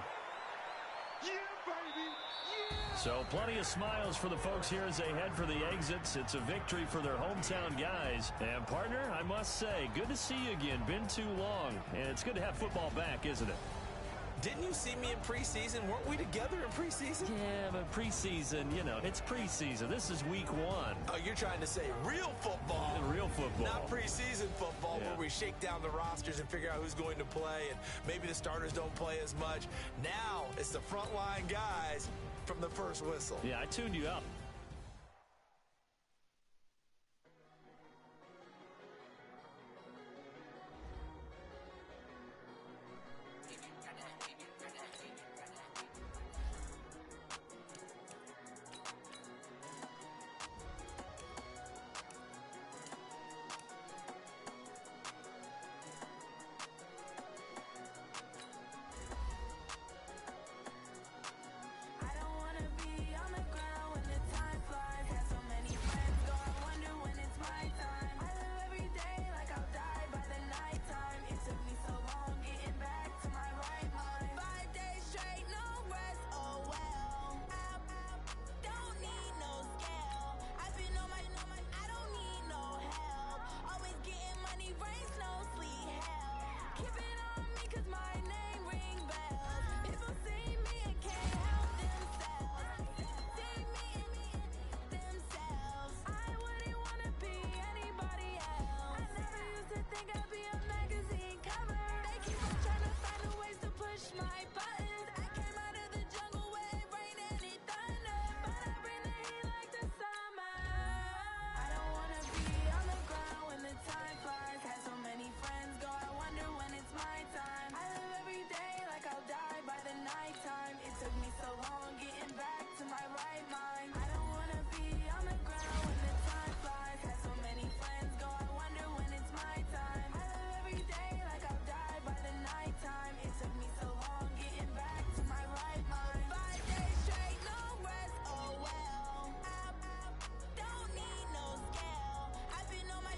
So plenty of smiles for the folks here as they head for the exits. It's a victory for their hometown guys. And, partner, I must say, good to see you again. Been too long. And it's good to have football back, isn't it? Didn't you see me in preseason? Weren't we together in preseason? Yeah, but preseason, you know, it's preseason. This is week 1. Oh, you're trying to say real football. Real football. Not preseason football where we shake down the rosters and figure out who's going to play, and maybe the starters don't play as much. Now it's the frontline guys from the first whistle. Yeah, I tuned you up. push my buttons. I came out of the jungle where it rained and it thunder, but I bring the heat like the summer. I don't wanna be on the ground when the time flies. Had so many friends go, I wonder when it's my time. I live every day like I'll die by the nighttime. It took me so long getting back to my right mind. I don't wanna be on the ground when the time flies. Had so many friends go, I wonder when it's my time. I live every day like I'll die by the nighttime. It took me so long getting back to my right mind. 5 days straight, no rest, oh well. I don't need no scale. I've been on my,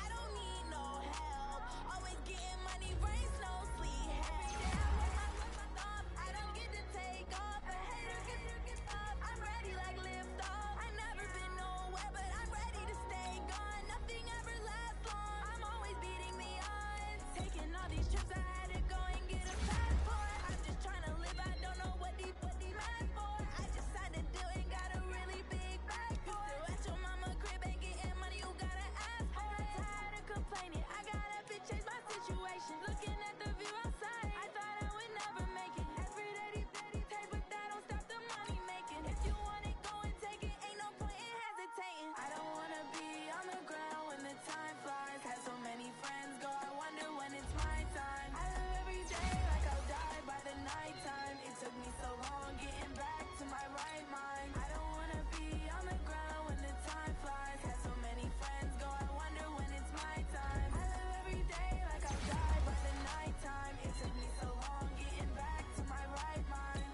I don't need no help. Always getting money, rain, snow, sleet, hail. Every day I work my thumb, I don't get to take off. A hater get up, I'm ready like lift off. I never been nowhere, but I'm ready to stay gone. Nothing ever lasts long, I'm always beating the odds. Taking all these trips, I had to go and get a passport. I'm just trying to live, I don't know what these mad for. I just signed a deal and got a really big bag for it. Still at your mama crib, ain't getting money, you gotta ask for it. I'm tired of complaining, I got up and changed my situation. Looking at the view outside, I thought I would never make it. Every day these take, but that don't stop the money making. If you want it, go and take it, ain't no point in hesitating. I don't wanna be on the ground when the time flies. Had so many friends go, I wonder when it's my time. I live every day like I'll die by the nighttime. It took me so long getting back to my right mind. I don't wanna be on the ground when the time flies. Had so many friends go, I wonder when it's my time. I live every day like I'll die by the nighttime. It took me so long getting back to my right mind.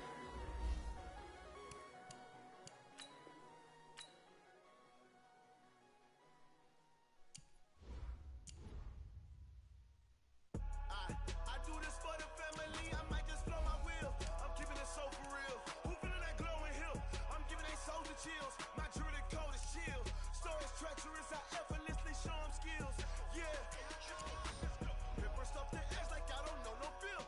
I do this for the family, I might just blow my wheel. I'm keeping it so for real. Who feeling that glowing hill? I'm giving they souls the chills. My jewelry code is chill. Stories treacherous, I effortlessly show them skills. Yeah. Pepper stuff the edge like I don't know no feel.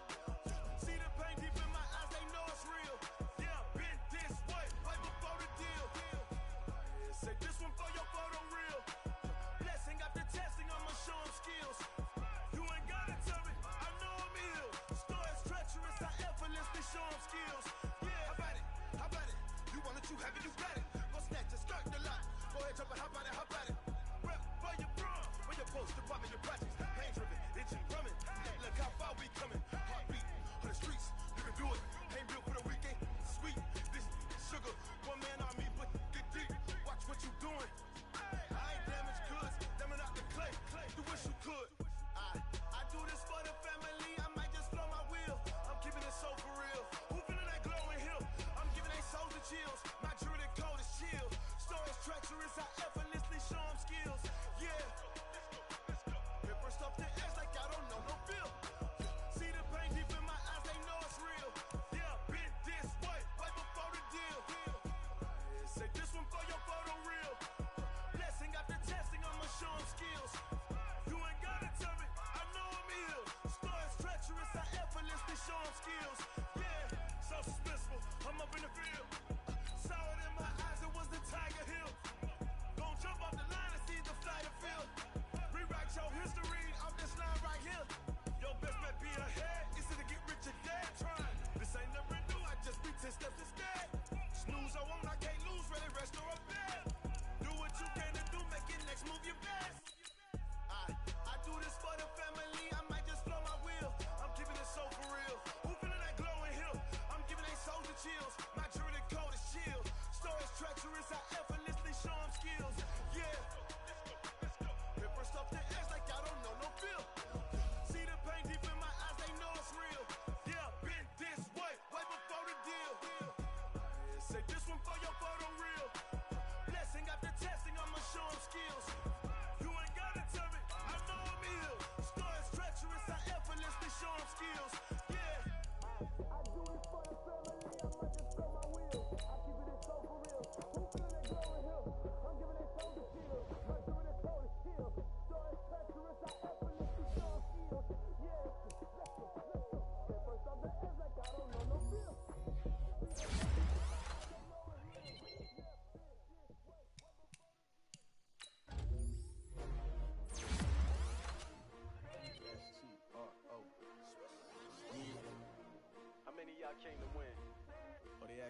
See the pain deep in my eyes, they know it's real. Yeah, been this way, right before the deal. Say this one for your photo reel. Blessing after testing, I'ma show them skills. You ain't gotta tell me, I know I'm ill. Stories treacherous, I effortlessly show them skills. Yeah, how about it? How about it? You want it, you have it, you got it. Go snatch it, skirt the lot. Go ahead, jump it, how about it? How about it? Rep for your bro, when you're posted, popping your projects. Pain driven, itching, drumming. Look how far we coming. Heartbeat on the streets, you can do it. Ain't built for the weekend. Sweet, this sugar. One man army, but get deep. Watch what you doing. I ain't damaged goods, damn it out the clay. You wish you could. I do this for the family, I might just blow my wheel. I'm keeping it so for real. Who feeling that glowing hill? I'm giving they souls the chills. My jewelry code is chill. Stories treacherous, I effortlessly show them skills. Yeah. Pepper stuff the edge like I don't know no feel. See the pain deep in my eyes, they know it's real. Yeah, been this way, right before the deal. Say this one for your photo reel. Blessing after testing, I'ma show them skills. You ain't gotta tell me, I know I'm ill. Stories treacherous, I effortlessly show them skills. Yeah, so suspenseful, I'm up in the field. Saw it in my eyes, it was the Tiger Hill. Gon'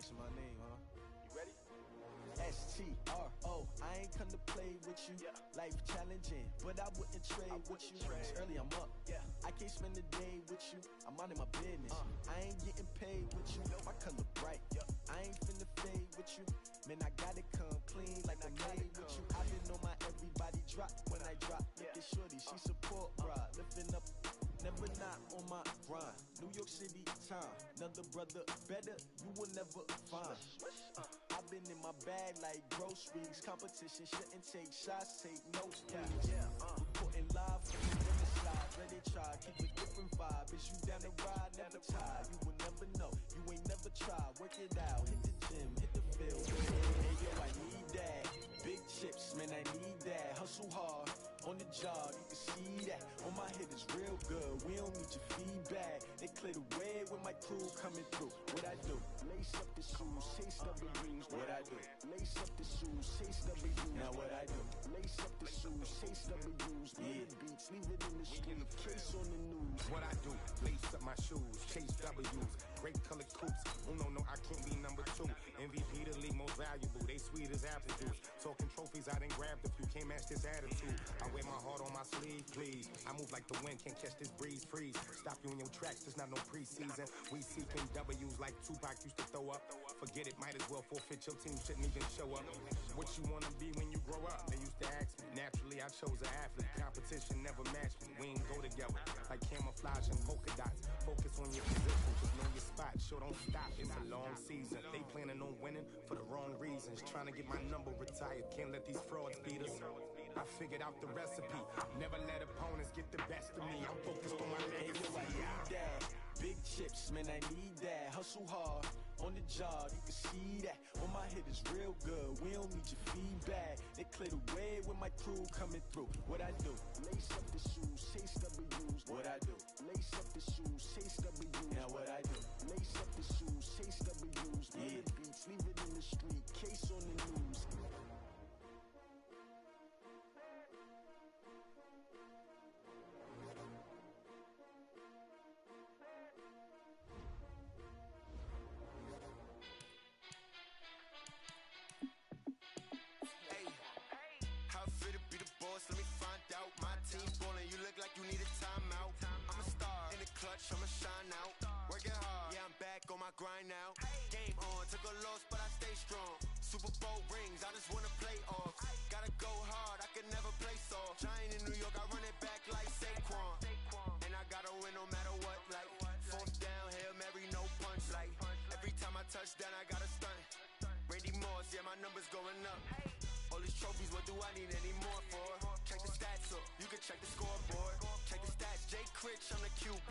mention my name, huh? You ready? S-T-R-O, I ain't come to play with you. Life challenging, but I wouldn't trade with you. It's early, I'm up. I can't spend the day with you. I'm minding my business. I ain't getting paid with you. My color bright. I ain't finna fade with you. Man, I gotta come clean like I made with you. I been on my everybody drop when I drop. Look at shorty, she support ride. Lifting up, never not on my grind. New York City time, another brother better, you will never find. I've been in my bag like groceries. Competition shouldn't take shots, take notes, please. Reporting live from the other side. Ready try, keep a different vibe. Is you down the ride, never tired. You will never know, you ain't never tried. Work it out, hit the gym, hit the field. Hey, yo, I need that. Big chips, man, I need that. Hustle hard, on the job, you can see that. On my head is real good, we don't need your feedback. They clear the way with my crew coming through. What I do? Lace up the shoes, chase W's. What I do? Lace up the shoes, chase W's. Now what I do? Lace up the shoes, chase W's. Yeah, beats, leave it in the street, case on the news. What I do? Lace up my shoes, chase W's. Great colored coops. Oh no, I can't be number 2. MVP the league most valuable. They sweet as apple juice. Talking trophies, I done grabbed a few. Can't match this attitude. I wear my heart on my sleeve, please. I move like the wind, can't catch this breeze, freeze. Stop you in your tracks, there's not no preseason. We seeking W's like Tupac used to throw up. Forget it, might as well forfeit. Your team shouldn't even show up. What you wanna be when you grow up? They used to ask me. Naturally, I chose an athlete. Competition never matched me. We ain't go together like camouflage and polka dots. Focus on your position, just know your spot. Sure, don't stop. It's a long season. They planning on winning for the wrong reasons. Trying to get my number retired. Can't let these frauds beat us. I figured out the recipe. Never let opponents get the best of me. I'm focused on my legacy. I need that. Big chips, man, I need that. Hustle hard, on the job, you can see that. On my head is real good, we don't need your feedback. They clear the way with my crew coming through. What I do? Lace up the shoes, chase W's. What I do? Lace up the shoes, chase W's. Now what I do? Lace up the shoes, chase W's. Yeah, beats, leave it in the street, case on the news. Let me find out. My team ballin', you look like you need a timeout. I'm a star in the clutch, I'ma shine out. Working hard, yeah, I'm back on my grind now. Game on, took a loss, but I stay strong. Super Bowl rings, I just wanna play off. Gotta go hard, I can never play soft. Giant in New York, I run it back like Saquon. And I gotta win no matter what, like fourth down, Hail Mary, no punch. Like every time I touch down, I gotta stunt. Randy Moss, yeah, my numbers going up. All these trophies, what do I need any more for? Check the stats up, you can check the scoreboard. Check the stats, Jay Critch, I'm the QB.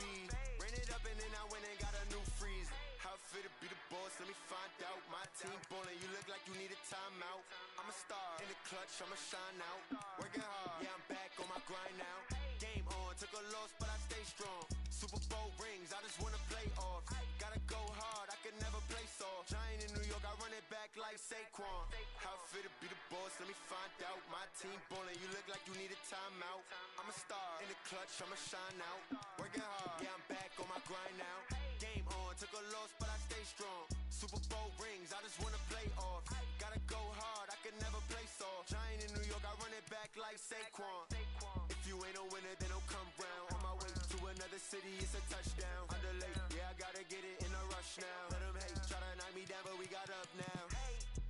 Ran it up and then I went and got a new freeze. How fit to be the boss, let me find out. My team ballin', you look like you need a timeout. I'm a star in the clutch, I'ma shine out. Working hard, yeah, I'm back on my grind now. Game on, took a loss, but I stay strong. Super Bowl rings, I just wanna play off. Gotta go hard, I can never play soft. Giant in New York, I run it back like Saquon. How fit to be the boss, let me find out. My team ballin', you look like you need a timeout. I'm a star in the clutch, I'ma shine out. Working hard, yeah, I'm back on my grind now. Game on, took a loss, but I stay strong. Super Bowl rings, I just wanna play off. Gotta go hard, I can never play soft. Giant in New York, I run it back like Saquon. If you ain't a winner, then don't come round. On my way to another city, it's a touchdown. Underlay, yeah, I gotta get it in a rush now. Let them hate, try to knock me down, but we got up now.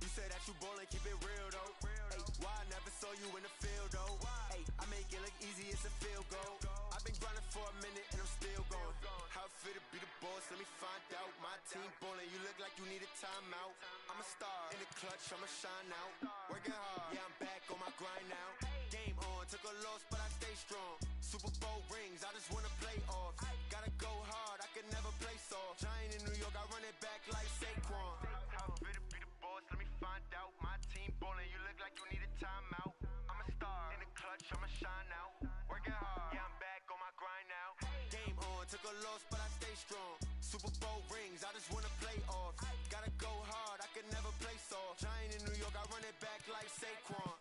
You say that you ballin', keep it real though. Hey, why I never saw you in the field though? Hey, I make it look easy, it's a field goal. I've been grinding for a minute and I'm still going. How fit to be the boss, let me find out. My team ballin', you look like you need a timeout. I'm a star in the clutch, I'ma shine out. Working hard, yeah, I'm back on my grind now. Game on, took a loss, but I stay strong. Super Bowl rings, I just wanna play off. Gotta go hard, I can never play soft. Giant in New York, I run it back like Saquon. How fit to be the boss, let me find out. My team ballin', you look like you need a timeout. I'm a star in the clutch, I'ma shine out. Working hard, yeah, I'm back on my grind now. Game on, took a loss, but I stay strong. Super Bowl rings, I just wanna play off. Gotta go hard, I can never play soft. Giant in New York, I run it back like Saquon.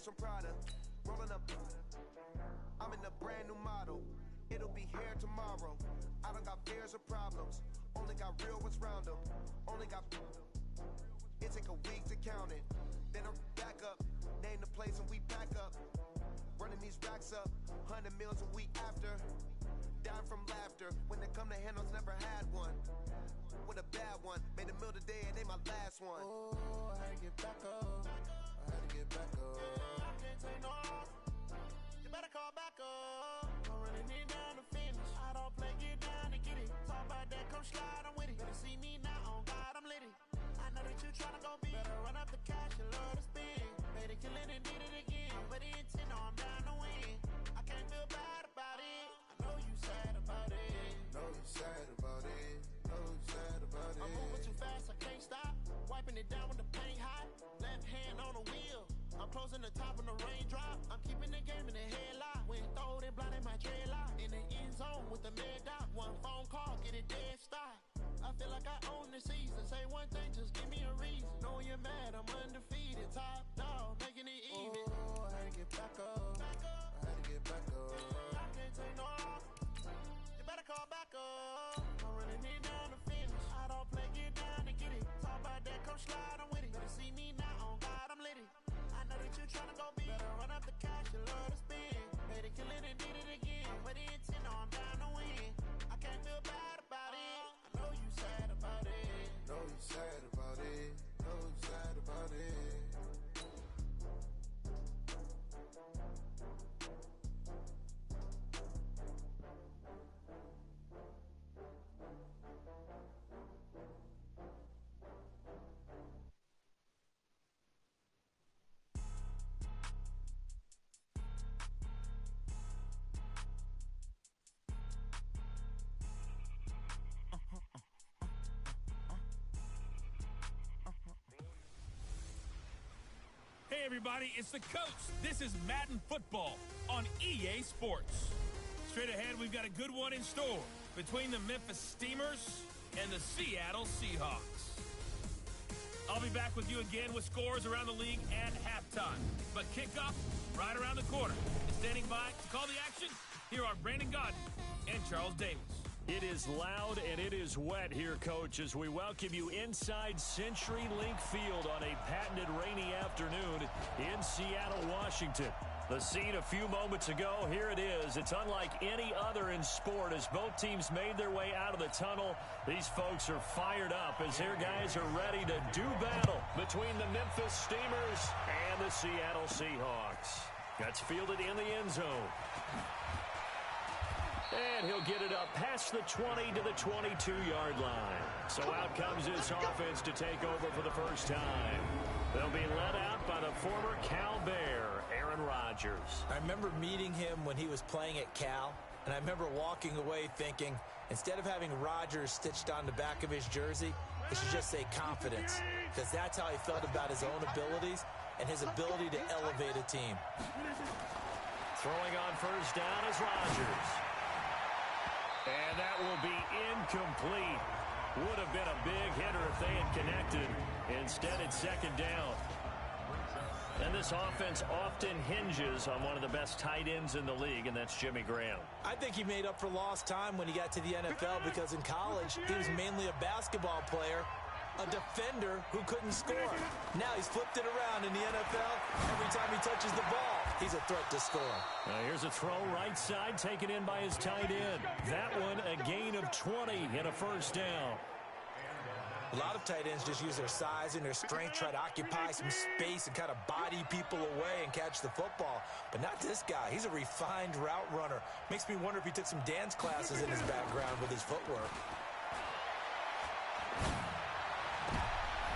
from Prada. Rolling up. I'm in a brand new model. It'll be here tomorrow. I don't got fears or problems. Only got real ones round them. Only got. It take a week to count it. Then I'm back up. Name the place and we pack up. Running these racks up. 100 meals a week after. Dying from laughter. When they come to handles, never had one. With a bad one. Made a meal today and they my last one. Oh, I had to get back up. I had to get back up. I can't take no loss. You better call back up. I'm running it down to finish. I don't play, get down and get it. Talk about that, come slide, I'm with it. Better see me now, on God, I'm litty. I know that you tryna go big. Better run up the cash, you love to spin. Made it, kill it, and did it again. But the intent, no, I'm down to win. I can't feel bad about it. I know you sad about it. Know you sad about it. Know you sad about it. I'm moving too fast, I can't stop. Wiping it down with the paint hot. Left hand on the wheel. I'm closing the top when the raindrop. I'm keeping the game in the headlock. When throwed and blinded my dreadlock. In the end zone with the mad dot. One phone call, get it dead stop. I feel like I own the season. Say one thing, just give me a reason. Know you're mad, I'm undefeated. Top dog, making it even. Oh, I had to get back up. I had to get back up. I can't take no loss. You better call back up. I'm running it down to finish. I don't play, get down and get it. Talk about that, come slide, I'm with it. Better see me now, on God, I'm litty. I know that you tryna go big. Better run up the cash, you love to spin. Made it, kill it, and did it again. But the intent, no, I'm down to win. I can't feel bad about it. I know you sad about it. Know you sad about it. Know you sad about it. Hey everybody, it's the coach. This is Madden Football on EA Sports. Straight ahead, we've got a good one in store between the Memphis Steamers and the Seattle Seahawks. I'll be back with you again with scores around the league at halftime. But kickoff right around the corner. And standing by to call the action, here are Brandon Godden and Charles Davis. It is loud and it is wet here, Coach, as we welcome you inside CenturyLink Field on a patented rainy afternoon in Seattle, Washington. The scene a few moments ago, here it is. It's unlike any other in sport as both teams made their way out of the tunnel. These folks are fired up as their guys are ready to do battle between the Memphis Steamers and the Seattle Seahawks. That's fielded in the end zone. And he'll get it up past the 20 to the 22-yard line. So out comes this offense to take over for the first time. They'll be led out by the former Cal Bear, Aaron Rodgers. I remember meeting him when he was playing at Cal, and I remember walking away thinking, instead of having Rodgers stitched on the back of his jersey, it should just say confidence, because that's how he felt about his own abilities and his ability to elevate a team. Throwing on first down is Rodgers. And that will be incomplete. Would have been a big hitter if they had connected. Instead, it's second down. And this offense often hinges on one of the best tight ends in the league, and that's Jimmy Graham. I think he made up for lost time when he got to the NFL because in college, he was mainly a basketball player, a defender who couldn't score. Now he's flipped it around in the NFL. Every time he touches the ball, he's a threat to score. Now here's a throw right side taken in by his tight end. That one a gain of 20 and a first down. A lot of tight ends just use their size and their strength, try to occupy some space and kind of body people away and catch the football. But not this guy. He's a refined route runner. Makes me wonder if he took some dance classes in his background with his footwork.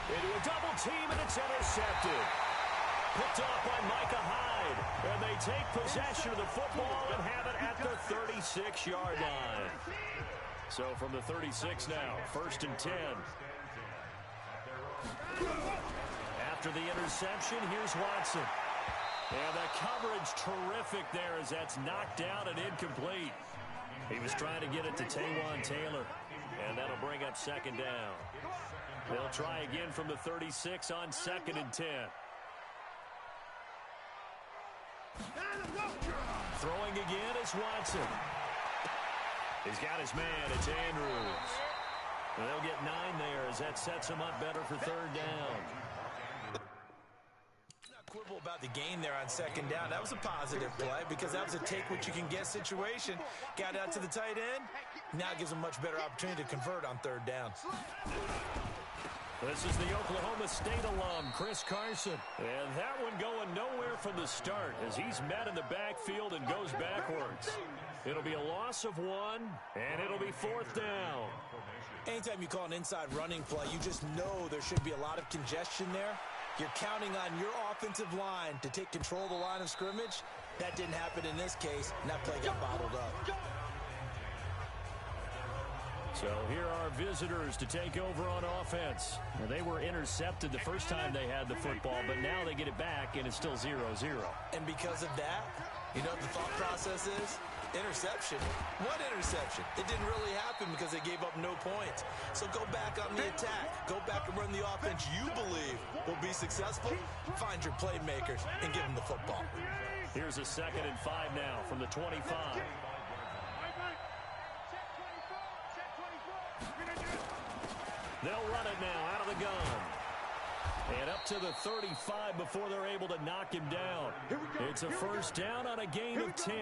Into a double team, and it's intercepted. Picked off by Micah Hyde. And they take possession of the football and have it at the 36-yard line. So from the 36 now, 1st and 10. After the interception, here's Watson. And the coverage terrific there as that's knocked down and incomplete. He was trying to get it to Taywan Taylor. And that'll bring up second down. They'll try again from the 36 on 2nd and 10. Throwing again is Watson. He's got his man. It's Andrews. They'll get 9 there as that sets him up better for third down. Not quibble about the gain there on second down. That was a positive play because that was a take-what-you-can-get situation. Got out to the tight end. Now gives him much better opportunity to convert on third down. This is the Oklahoma State alum, Chris Carson. And that one going nowhere from the start as he's met in the backfield and goes backwards. It'll be a loss of 1, and it'll be fourth down. Anytime you call an inside running play, you just know there should be a lot of congestion there. You're counting on your offensive line to take control of the line of scrimmage. That didn't happen in this case, and that play got bottled up. So here are visitors to take over on offense. Well, they were intercepted the first time they had the football, but now they get it back, and it's still 0-0. And because of that, you know what the thought process is? Interception. What interception? It didn't really happen because they gave up no points. So go back on the attack. Go back and run the offense you believe will be successful. Find your playmakers and give them the football. Here's a 2nd and 5 now from the 25. They'll run it now out of the gun. And up to the 35 before they're able to knock him down. It's a first down on a gain of 10.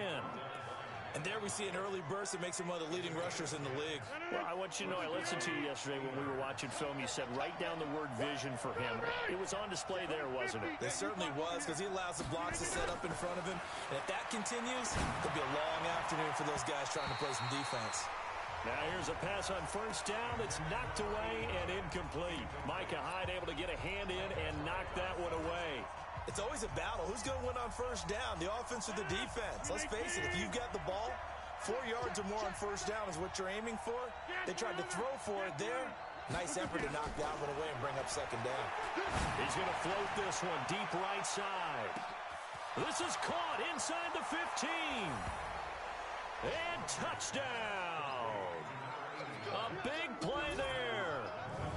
And there we see an early burst that makes him one of the leading rushers in the league. Well, I want you to know, I listened to you yesterday when we were watching film. You said write down the word vision for him. It was on display there, wasn't it? It certainly was, because he allows the blocks to set up in front of him. And if that continues, it'll be a long afternoon for those guys trying to play some defense. Now here's a pass on first down that's knocked away and incomplete. Micah Hyde able to get a hand in and knock that one away. It's always a battle. Who's going to win on first down, the offense or the defense? Let's face it, if you've got the ball, 4 yards or more on first down is what you're aiming for. They tried to throw for it there. Nice effort to knock that one away and bring up second down. He's going to float this one deep right side. This is caught inside the 15. And touchdown. A big play there.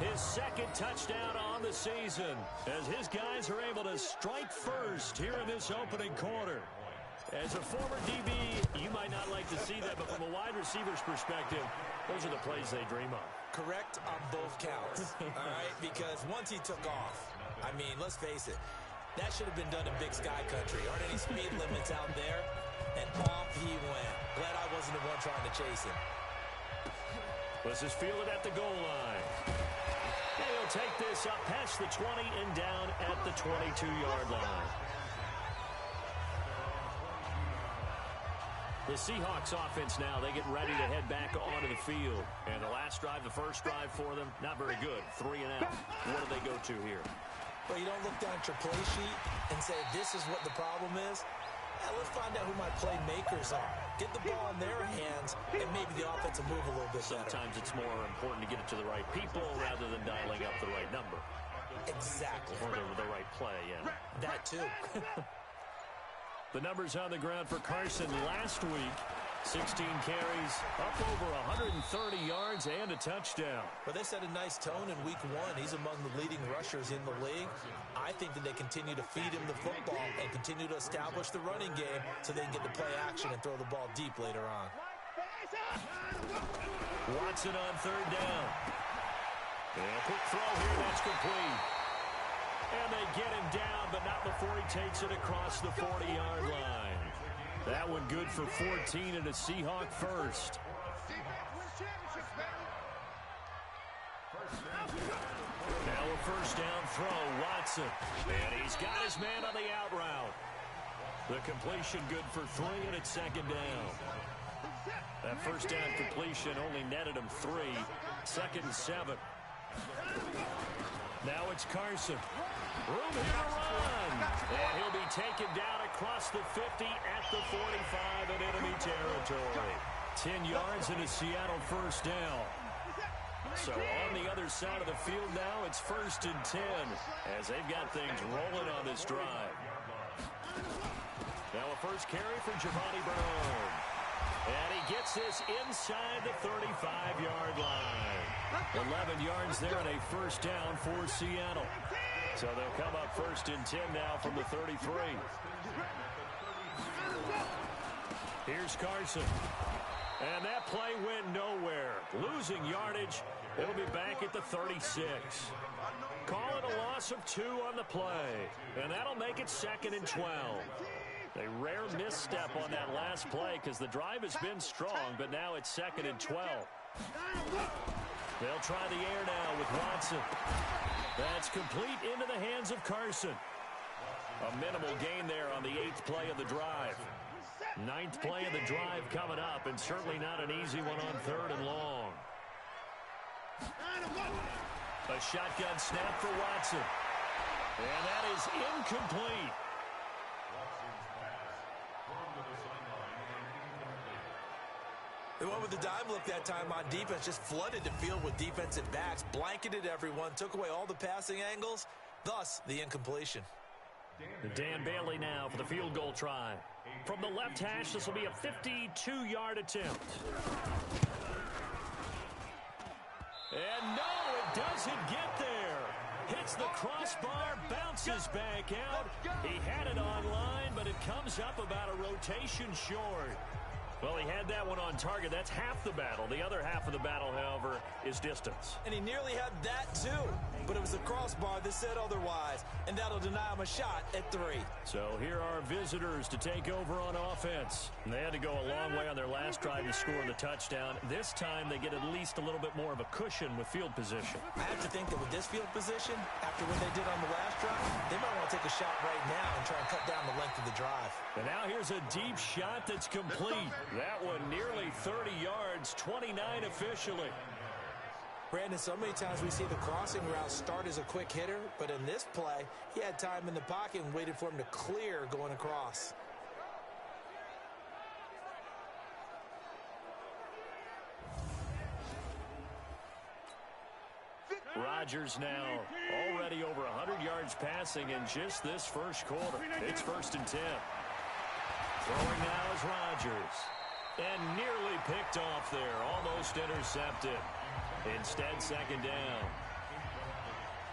His second touchdown on the season as his guys are able to strike first here in this opening quarter. As a former DB, you might not like to see that, but from a wide receiver's perspective, those are the plays they dream of. Correct on both counts, all right? Because once he took off, I mean, let's face it, that should have been done in Big Sky Country. Aren't any speed limits out there? And off he went. Glad I wasn't the one trying to chase him. This is fielded at the goal line. And he'll take this up past the 20 and down at the 22-yard line. The Seahawks offense now, they get ready to head back onto the field. And the last drive, the first drive for them, not very good. 3 and out. What do they go to here? Well, you don't look down at your play sheet and say, this is what the problem is. Let's find out who my playmakers are. Get the ball in their hands, and maybe the offense will move a little bit better. Sometimes it's more important to get it to the right people rather than dialing up the right number. Exactly. Or the right play, yeah. That too. The numbers on the ground for Carson last week. 16 carries, up over 130 yards, and a touchdown. But they set a nice tone in week 1. He's among the leading rushers in the league. I think that they continue to feed him the football and continue to establish the running game so they can get the play action and throw the ball deep later on. Watson on third down. And a quick throw here, that's complete. And they get him down, but not before he takes it across the 40-yard line. That one good for 14 and a Seahawk first. Now a first down throw, Watson. And he's got his man on the out route. The completion good for 3, and it's second down. That first down completion only netted him 3. 2nd and 7. Now it's Carson. Room here to run. And he'll be taken down across the 50 at the 45 in enemy territory. 10 yards and a Seattle first down. So on the other side of the field now, it's 1st and 10 as they've got things rolling on this drive. Now a first carry for Giovanni Bernard. And he gets this inside the 35-yard line. 11 yards there and a first down for Seattle. So they'll come up 1st and 10 now from the 33. Here's Carson. And that play went nowhere. Losing yardage. It'll be back at the 36. Call it a loss of 2 on the play. And that'll make it 2nd and 12. A rare misstep on that last play because the drive has been strong, but now it's 2nd and 12. They'll try the air now with Watson. That's complete into the hands of Carson. A minimal gain there on the 8th play of the drive. 9th play of the drive coming up, and certainly not an easy one on 3rd and long. A shotgun snap for Watson. And that is incomplete. They went with the dime look that time on defense, just flooded the field with defensive backs, blanketed everyone, took away all the passing angles, thus the incompletion. Dan Bailey now for the field goal try. From the left hash, this will be a 52-yard attempt. And no, it doesn't get there. Hits the crossbar, bounces back out. He had it online, but it comes up about a rotation short. Well, he had that one on target. That's half the battle. The other half of the battle, however, is distance. And he nearly had that, too. But it was the crossbar that said otherwise. And that'll deny him a shot at 3. So here are visitors to take over on offense. And they had to go a long way on their last drive to score the touchdown. This time they get at least a little bit more of a cushion with field position. I have to think that with this field position, after what they did on the last drive, they might want to take a shot right now and try and cut down the length of the drive. And now here's a deep shot that's complete. That one nearly 30 yards, 29 officially. Brandon, so many times we see the crossing route start as a quick hitter, but in this play, he had time in the pocket and waited for him to clear going across. Rodgers now already over 100 yards passing in just this first quarter. It's 1st and 10. Throwing now is Rodgers. And nearly picked off there. Almost intercepted. Instead, 2nd down.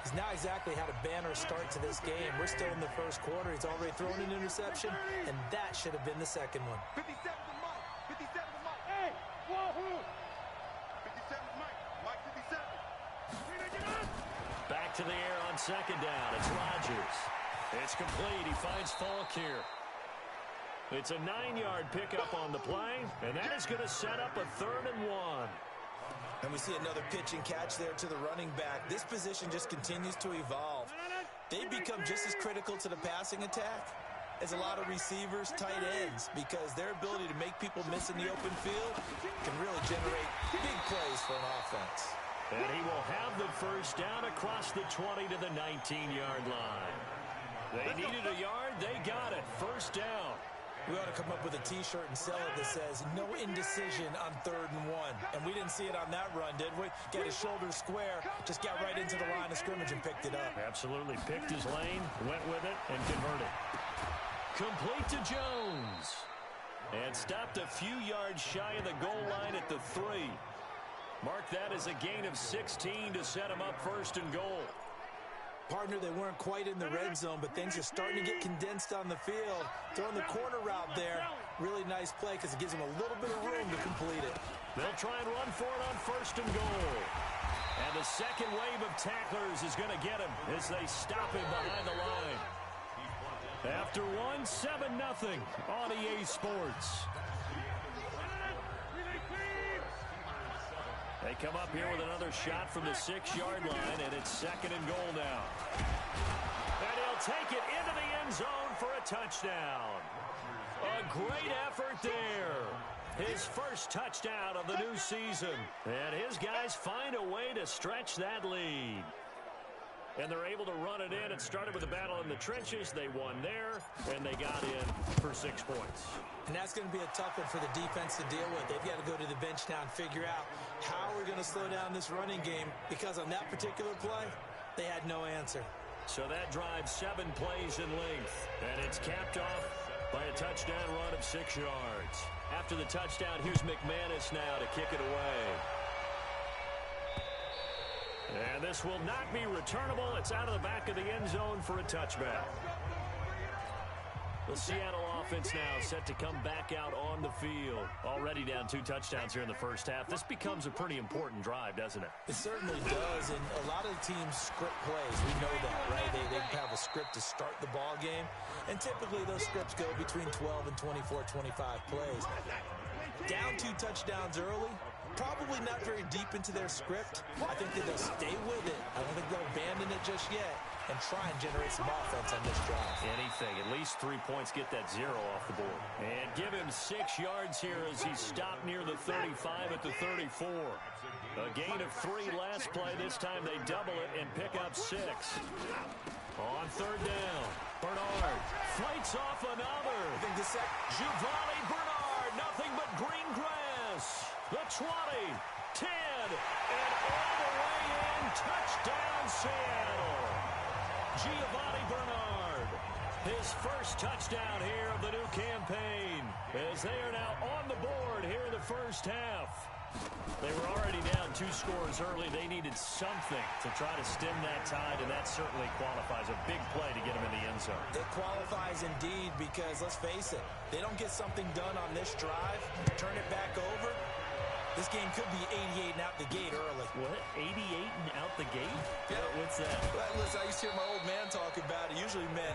He's not exactly had a banner start to this game. We're still in the first quarter. He's already thrown an interception, and that should have been the second one. 57 to Mike. 57 to Mike. Hey, wahoo! 57 to Mike. Mike 57. Back to the air on 2nd down. It's Rodgers. It's complete. He finds Falk here. It's a 9-yard pickup on the play, and that is going to set up a 3rd and 1. And we see another pitch and catch there to the running back. This position just continues to evolve. They become just as critical to the passing attack as a lot of receivers, tight ends, because their ability to make people miss in the open field can really generate big plays for an offense. And he will have the first down across the 20 to the 19-yard line. They needed a yard. They got it. First down. We ought to come up with a T-shirt and sell it that says, no indecision on 3rd and 1. And we didn't see it on that run, did we? Got his shoulders square, just got right into the line of scrimmage and picked it up. Absolutely. Picked his lane, went with it, and converted. Complete to Jones. And stopped a few yards shy of the goal line at the 3. Mark that as a gain of 16 to set him up 1st and goal. Partner, they weren't quite in the red zone, but things are starting to get condensed on the field. Throwing the corner route there, really nice play because it gives them a little bit of room to complete it. They'll try and run for it on 1st and goal. And the second wave of tacklers is going to get him as they stop him behind the line. After one, 7-0 on EA Sports. They come up here with another shot from the 6-yard line, and it's 2nd and goal now. And he'll take it into the end zone for a touchdown. A great effort there. His first touchdown of the new season. And his guys find a way to stretch that lead. And they're able to run it in. It started with a battle in the trenches. They won there, and they got in for 6 points. And that's going to be a tough one for the defense to deal with. They've got to go to the bench now and figure out how we're going to slow down this running game, because on that particular play, they had no answer. So that drives 7 plays in length, and it's capped off by a touchdown run of 6 yards. After the touchdown, here's McManus now to kick it away. And this will not be returnable. It's out of the back of the end zone for a touchback. The Seattle offense now set to come back out on the field. Already down 2 touchdowns here in the first half. This becomes a pretty important drive, doesn't it? It certainly does, and a lot of the teams script plays. We know that, right? They have a script to start the ball game, and typically those scripts go between 12 and 24, 25 plays. Down 2 touchdowns early, probably not very deep into their script. I think that they'll stay with it. I don't think they'll abandon it just yet and try and generate some offense on this drive. Anything. At least 3 points, get that 0 off the board. And give him 6 yards here as he stopped near the 35 at the 34. A gain of 3 last play. This time they double it and pick up 6. On 3rd down, Bernard fights off another. I think the Giovanni Bernard, nothing but green grass. The 20, 10, and all the way in. Touchdown, Seattle. Giovanni Bernard, his first touchdown here of the new campaign, as they are now on the board here in the first half. They were already down 2 scores early. They needed something to try to stem that tide, and that certainly qualifies. A big play to get them in the end zone. It qualifies indeed because, let's face it, they don't get something done on this drive, turn it back over, this game could be 88 and out the gate early. What? 88 and out the gate? Yeah. What's that? Well, listen, I used to hear my old man talk about it. Usually meant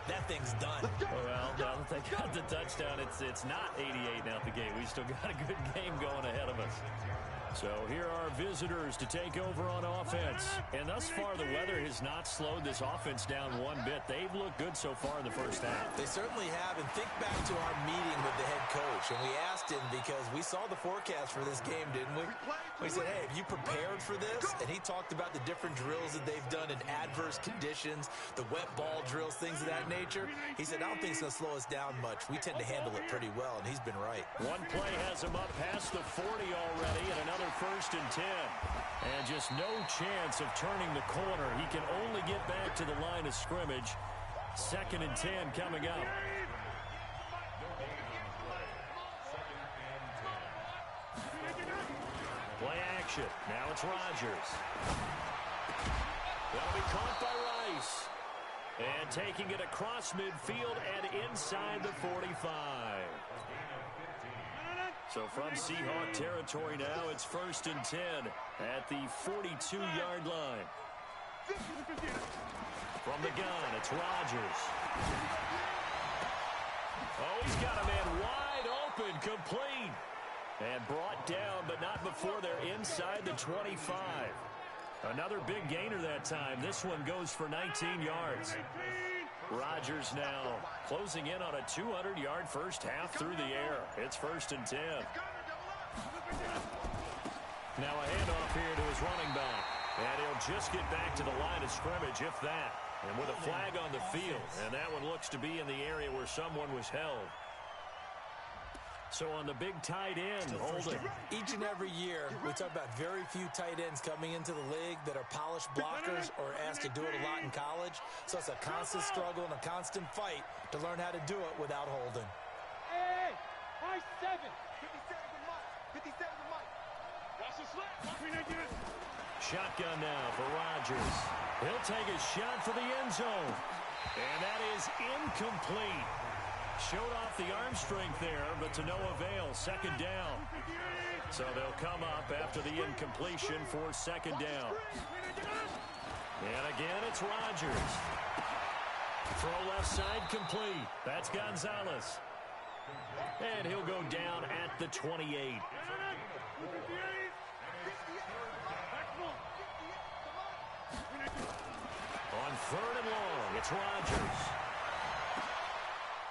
that thing's done. Well, now that they got the touchdown, it's not 88 and out the gate. We still got a good game going ahead of us. So here are visitors to take over on offense. And thus far, the weather has not slowed this offense down one bit. They've looked good so far in the first half. They certainly have. And think back to our meeting with the head coach. And we asked him because we saw the forecast for this game, didn't we? We said, hey, have you prepared for this? And he talked about the different drills that they've done in adverse conditions, the wet ball drills, things of that nature. He said, I don't think it's going to slow us down much. We tend to handle it pretty well, and he's been right. One play has him up past the 40 already, and another 1st and 10. And just no chance of turning the corner. He can only get back to the line of scrimmage. 2nd and 10 coming up. Play action. Now it's Rodgers. That'll be caught by Rice. And taking it across midfield and inside the 45. So from Seahawk territory now, it's 1st and 10 at the 42-yard line. From the gun, it's Rodgers. Oh, he's got a man wide open, complete. And brought down, but not before they're inside the 25. Another big gainer that time. This one goes for 19 yards. Rodgers now closing in on a 200-yard first half through the air. It's 1st and 10. Now a handoff here to his running back. And he'll just get back to the line of scrimmage, if that. And with a flag on the field. And that one looks to be in the area where someone was held. So on the big tight end, holding. Each and every year, we talk about very few tight ends coming into the league that are polished blockers or asked to do it a lot in college. So it's a constant struggle and a constant fight to learn how to do it without holding. Hey, 57. 57 to Mike. 57 to Mike. Watch the slip. Shotgun now for Rodgers. He'll take a shot for the end zone. And that is incomplete. Showed off the arm strength there, but to no avail. 2nd down. So they'll come up after the incompletion for 2nd down. And again, it's Rodgers. Throw left side complete. That's Gonzalez. And he'll go down at the 28. On 3rd and long, it's Rodgers.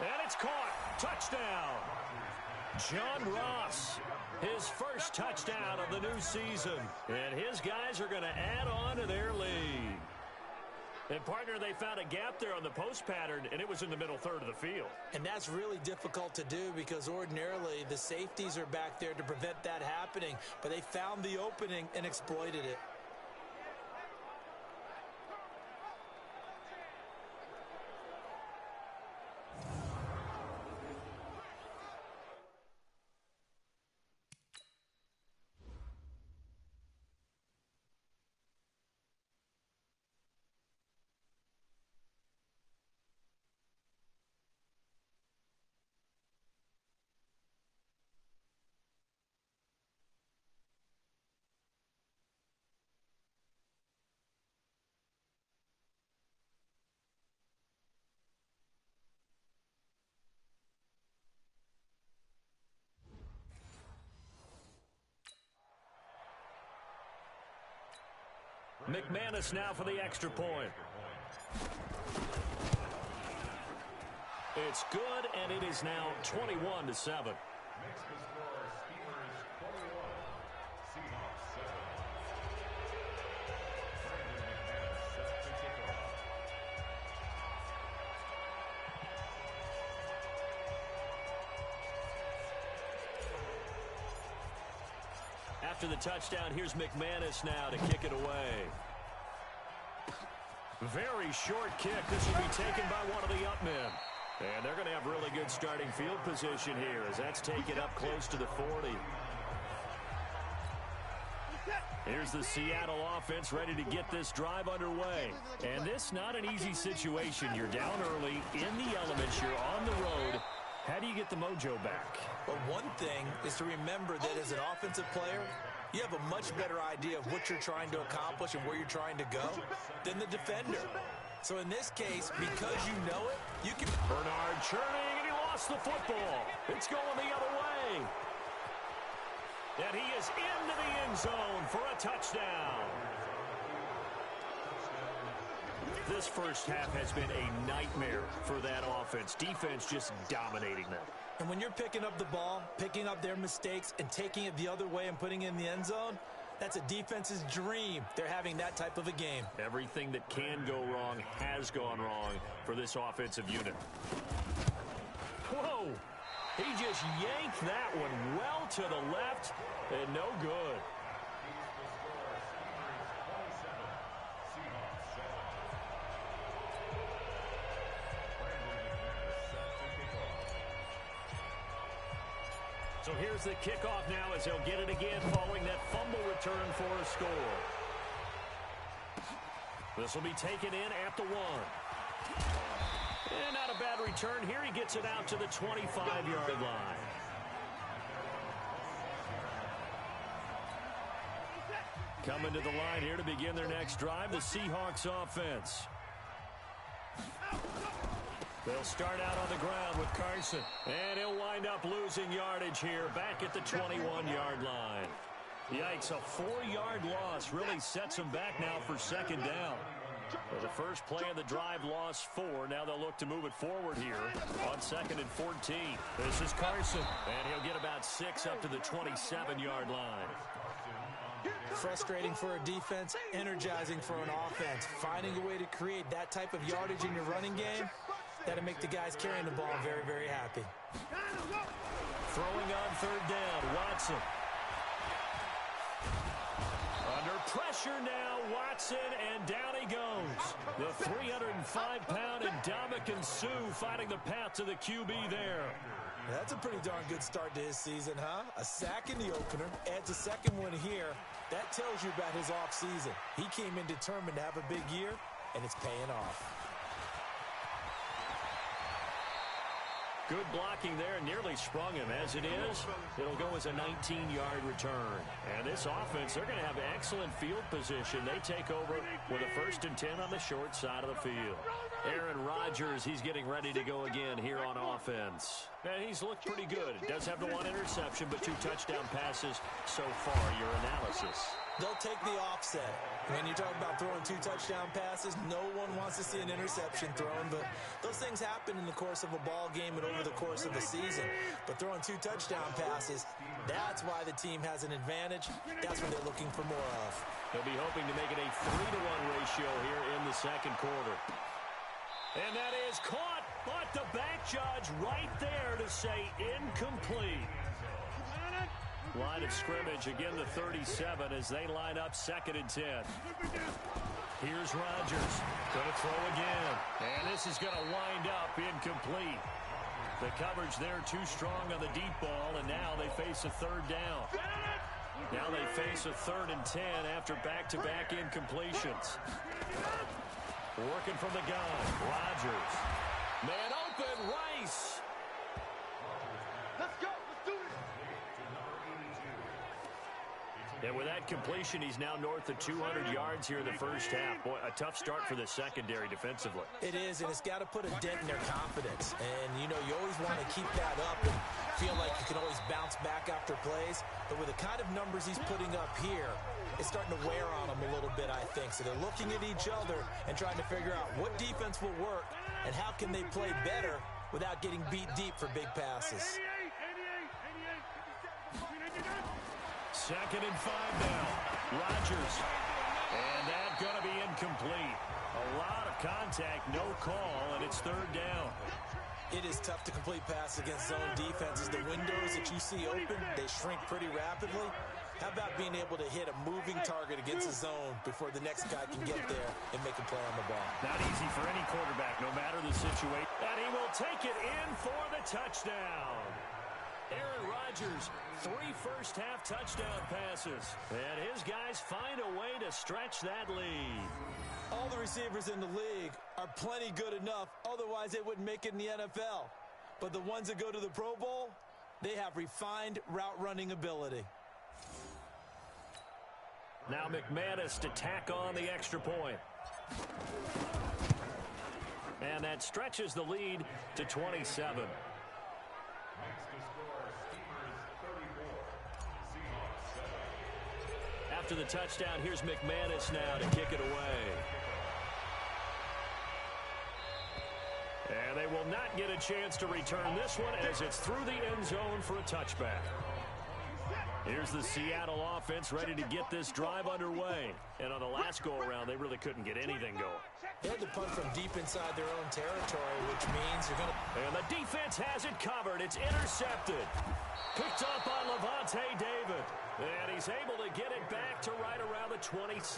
And it's caught. Touchdown. John Ross, his first touchdown of the new season. And his guys are going to add on to their lead. And, partner, they found a gap there on the post pattern, and it was in the middle 3rd of the field. And that's really difficult to do because ordinarily the safeties are back there to prevent that happening. But they found the opening and exploited it. McManus now for the extra point. It's good, and it is now 21-7. After the touchdown, here's McManus now to kick it away. Very short kick. This will be taken by one of the up men. And they're going to have really good starting field position here as that's taken up close to the 40. Here's the Seattle offense ready to get this drive underway. And this not an easy situation. You're down early, in the elements, you're on the road. How do you get the mojo back? Well, one thing is to remember that as an offensive player, you have a much better idea of what you're trying to accomplish and where you're trying to go than the defender. So in this case, because you know it, you can... Bernard churning, and he lost the football. It's going the other way. And he is into the end zone for a touchdown. This first half has been a nightmare for that offense. Defense just dominating them. And when you're picking up the ball, picking up their mistakes, and taking it the other way and putting it in the end zone, that's a defense's dream. They're having that type of a game. Everything that can go wrong has gone wrong for this offensive unit. Whoa! He just yanked that one well to the left, and no good. So here's the kickoff now as they'll get it again following that fumble return for a score. This will be taken in at the 1. And not a bad return here. He gets it out to the 25-yard line. Coming to the line here to begin their next drive, the Seahawks offense. They'll start out on the ground with Carson. And he'll wind up losing yardage here back at the 21-yard line. Yikes, a 4-yard loss really sets them back now for second down. Well, the first play of the drive lost 4. Now they'll look to move it forward here on 2nd and 14. This is Carson. And he'll get about 6 up to the 27-yard line. Frustrating for a defense, energizing for an offense. Finding a way to create that type of yardage in your running game, that'll make the guys carrying the ball very, very happy. Throwing on 3rd down, Watson. Under pressure now, Watson, and down he goes. The 305-pound Ndamukong Suh fighting the path to the QB there. That's a pretty darn good start to his season, huh? A sack in the opener, adds a second one here. That tells you about his offseason. He came in determined to have a big year, and it's paying off. Good blocking there, nearly sprung him. As it is, it'll go as a 19-yard return. And this offense, they're going to have excellent field position. They take over with a 1st and 10 on the short side of the field. Aaron Rodgers, he's getting ready to go again here on offense. And he's looked pretty good. Does have the 1 interception, but 2 touchdown passes so far. Your analysis. They'll take the offset. When you talk about throwing 2 touchdown passes, no one wants to see an interception thrown, but those things happen in the course of a ball game and over the course of a season. But throwing 2 touchdown passes, that's why the team has an advantage. That's what they're looking for more of. They'll be hoping to make it a 3-to-1 ratio here in the second quarter. And that is caught, but the back judge right there to say incomplete. Line of scrimmage, again the 37 as they line up 2nd and 10. Here's Rodgers. Going to throw again. And this is going to wind up incomplete. The coverage there too strong on the deep ball, and now they face a 3rd down. Now they face a 3rd and 10 after back-to-back incompletions. Working from the gun, Rodgers. Man open, Rice. Let's go. Let's do it. And with that completion, he's now north of 200 yards here in the first half. Boy, a tough start for the secondary defensively. It is, and it's got to put a dent in their confidence. And, you know, you always want to keep that up and feel like you can always bounce back after plays, but with the kind of numbers he's putting up here, it's starting to wear on them a little bit, I think. So they're looking at each other and trying to figure out what defense will work and how can they play better without getting beat deep for big passes. 2nd and 5 now. Rodgers. And that's going to be incomplete. A lot of contact, no call, and it's 3rd down. It is tough to complete passes against zone defenses. The windows that you see open, they shrink pretty rapidly. How about being able to hit a moving target against a zone before the next guy can get there and make a play on the ball? Not easy for any quarterback, no matter the situation. And he will take it in for the touchdown. Aaron Rodgers, 3 first-half touchdown passes. And his guys find a way to stretch that lead. All the receivers in the league are plenty good enough, otherwise they wouldn't make it in the NFL. But the ones that go to the Pro Bowl, they have refined route-running ability. Now McManus to tack on the extra point. And that stretches the lead to 27. After the touchdown, here's McManus now to kick it away. And they will not get a chance to return this one as it's through the end zone for a touchback. Here's the Seattle offense ready to get this drive underway. And on the last go-around, they really couldn't get anything going. They had to punt from deep inside their own territory, which means you're going to... And the defense has it covered. It's intercepted. Picked up by Levante David. And he's able to get it back to right around the 27.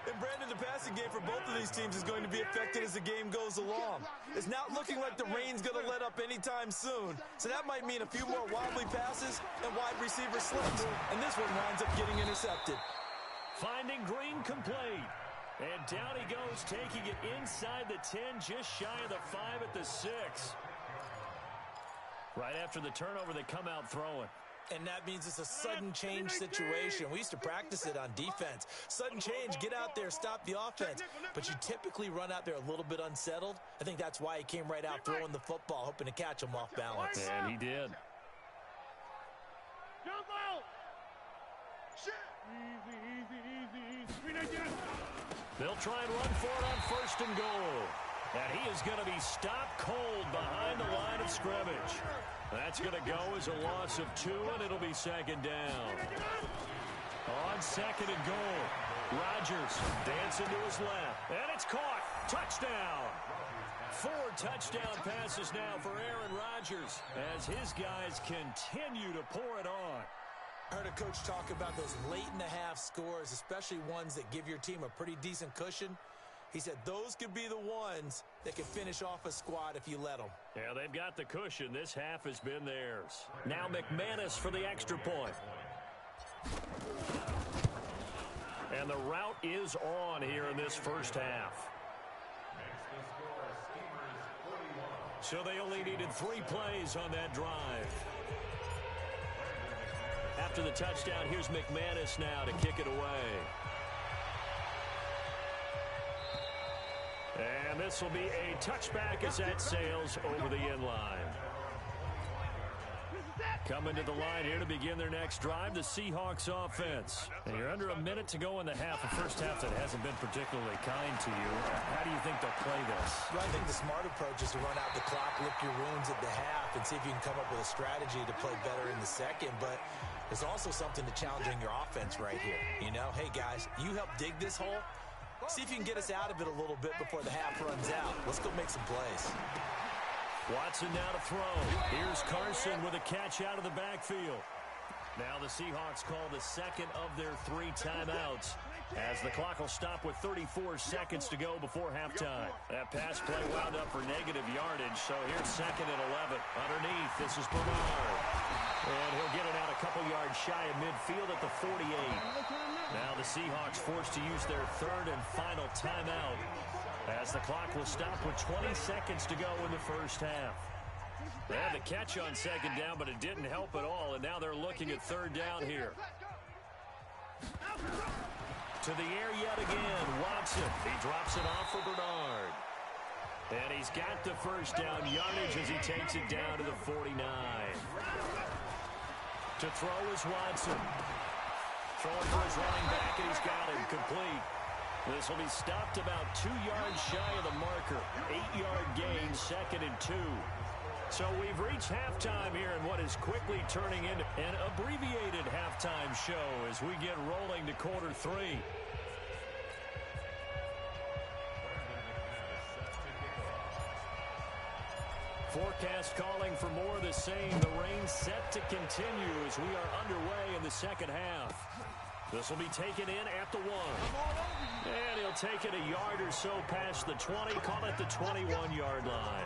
And Brandon, the passing game for both of these teams is going to be affected as the game goes along. It's not looking like the rain's going to let up anytime soon. So that might mean a few more wobbly passes and wide receiver slips. And this one winds up getting intercepted. Finding Green complete. And down he goes, taking it inside the 10, just shy of the 5 at the 6. Right after the turnover, they come out throwing. And that means it's a sudden change situation. We used to practice it on defense. Sudden change, get out there, stop the offense. But you typically run out there a little bit unsettled. I think that's why he came right out throwing the football, hoping to catch him off balance. And he did. They'll try and run for it on 1st and goal. And he is going to be stopped cold behind the line of scrimmage. That's going to go as a loss of 2, and it'll be 2nd down. On 2nd and goal, Rodgers dancing to his left, and it's caught. Touchdown. 4 touchdown passes now for Aaron Rodgers as his guys continue to pour it on. I heard a coach talk about those late-in-the-half scores, especially ones that give your team a pretty decent cushion. He said those could be the ones that can finish off a squad if you let them. Yeah, they've got the cushion. This half has been theirs. Now McManus for the extra point. And the route is on here in this first half. So they only needed 3 plays on that drive. After the touchdown, here's McManus now to kick it away. And this will be a touchback as that sails over the end line. Coming to the line here to begin their next drive, the Seahawks offense. And you're under a minute to go in the half, a first half that hasn't been particularly kind to you. How do you think they'll play this? Well, I think the smart approach is to run out the clock, lick your wounds at the half, and see if you can come up with a strategy to play better in the second. But there's also something to challenging your offense right here. You know, hey, guys, you help dig this hole. See if you can get us out of it a little bit before the half runs out. Let's go make some plays. Watson now to throw. Here's Carson with a catch out of the backfield. Now the Seahawks call the second of their 3 timeouts as the clock will stop with 34 seconds to go before halftime. That pass play wound up for negative yardage, so here's 2nd and 11. Underneath, this is Bernard. And he'll get it out a couple yards shy of midfield at the 48. Now the Seahawks forced to use their 3rd and final timeout as the clock will stop with 20 seconds to go in the first half. They had the catch on 2nd down, but it didn't help at all, and now they're looking at 3rd down here. To the air yet again, Watson. He drops it off for Bernard. And he's got the first down yardage as he takes it down to the 49. To throw is Watson. Throwing for his running back, and he's got him complete. This will be stopped about 2 yards shy of the marker. 8-yard gain, 2nd and 2. So we've reached halftime here in what is quickly turning into an abbreviated halftime show as we get rolling to quarter 3. Forecast calling for more of the same. The rain set to continue as we are underway in the second half. This will be taken in at the 1. And he'll take it a yard or so past the 20. Call it the 21-yard line.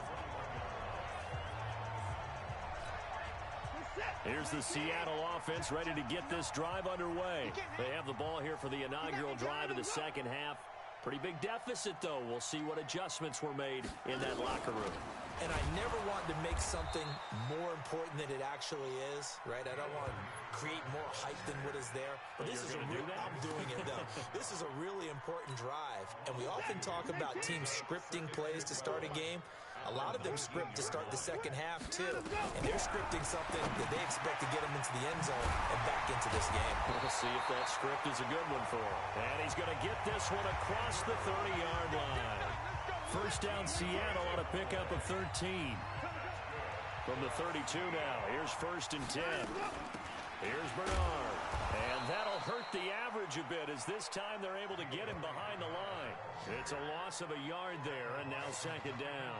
Here's the Seattle offense ready to get this drive underway. They have the ball here for the inaugural drive of the second half. Pretty big deficit, though. We'll see what adjustments were made in that locker room. And I never want to make something more important than it actually is, right? I don't want to create more hype than what is there. But this is I'm doing it, though. This is a really important drive. And we often talk about teams scripting plays to start a game. A lot of them script to start the second half, too. And they're scripting something that they expect to get them into the end zone and back into this game. We'll see if that script is a good one for him. And he's going to get this one across the 30-yard line. First down, Seattle on a pickup of 13. From the 32 now. Here's 1st and 10. Here's Bernard. And that'll hurt the average a bit as this time they're able to get him behind the line. It's a loss of a yard there, and now 2nd down.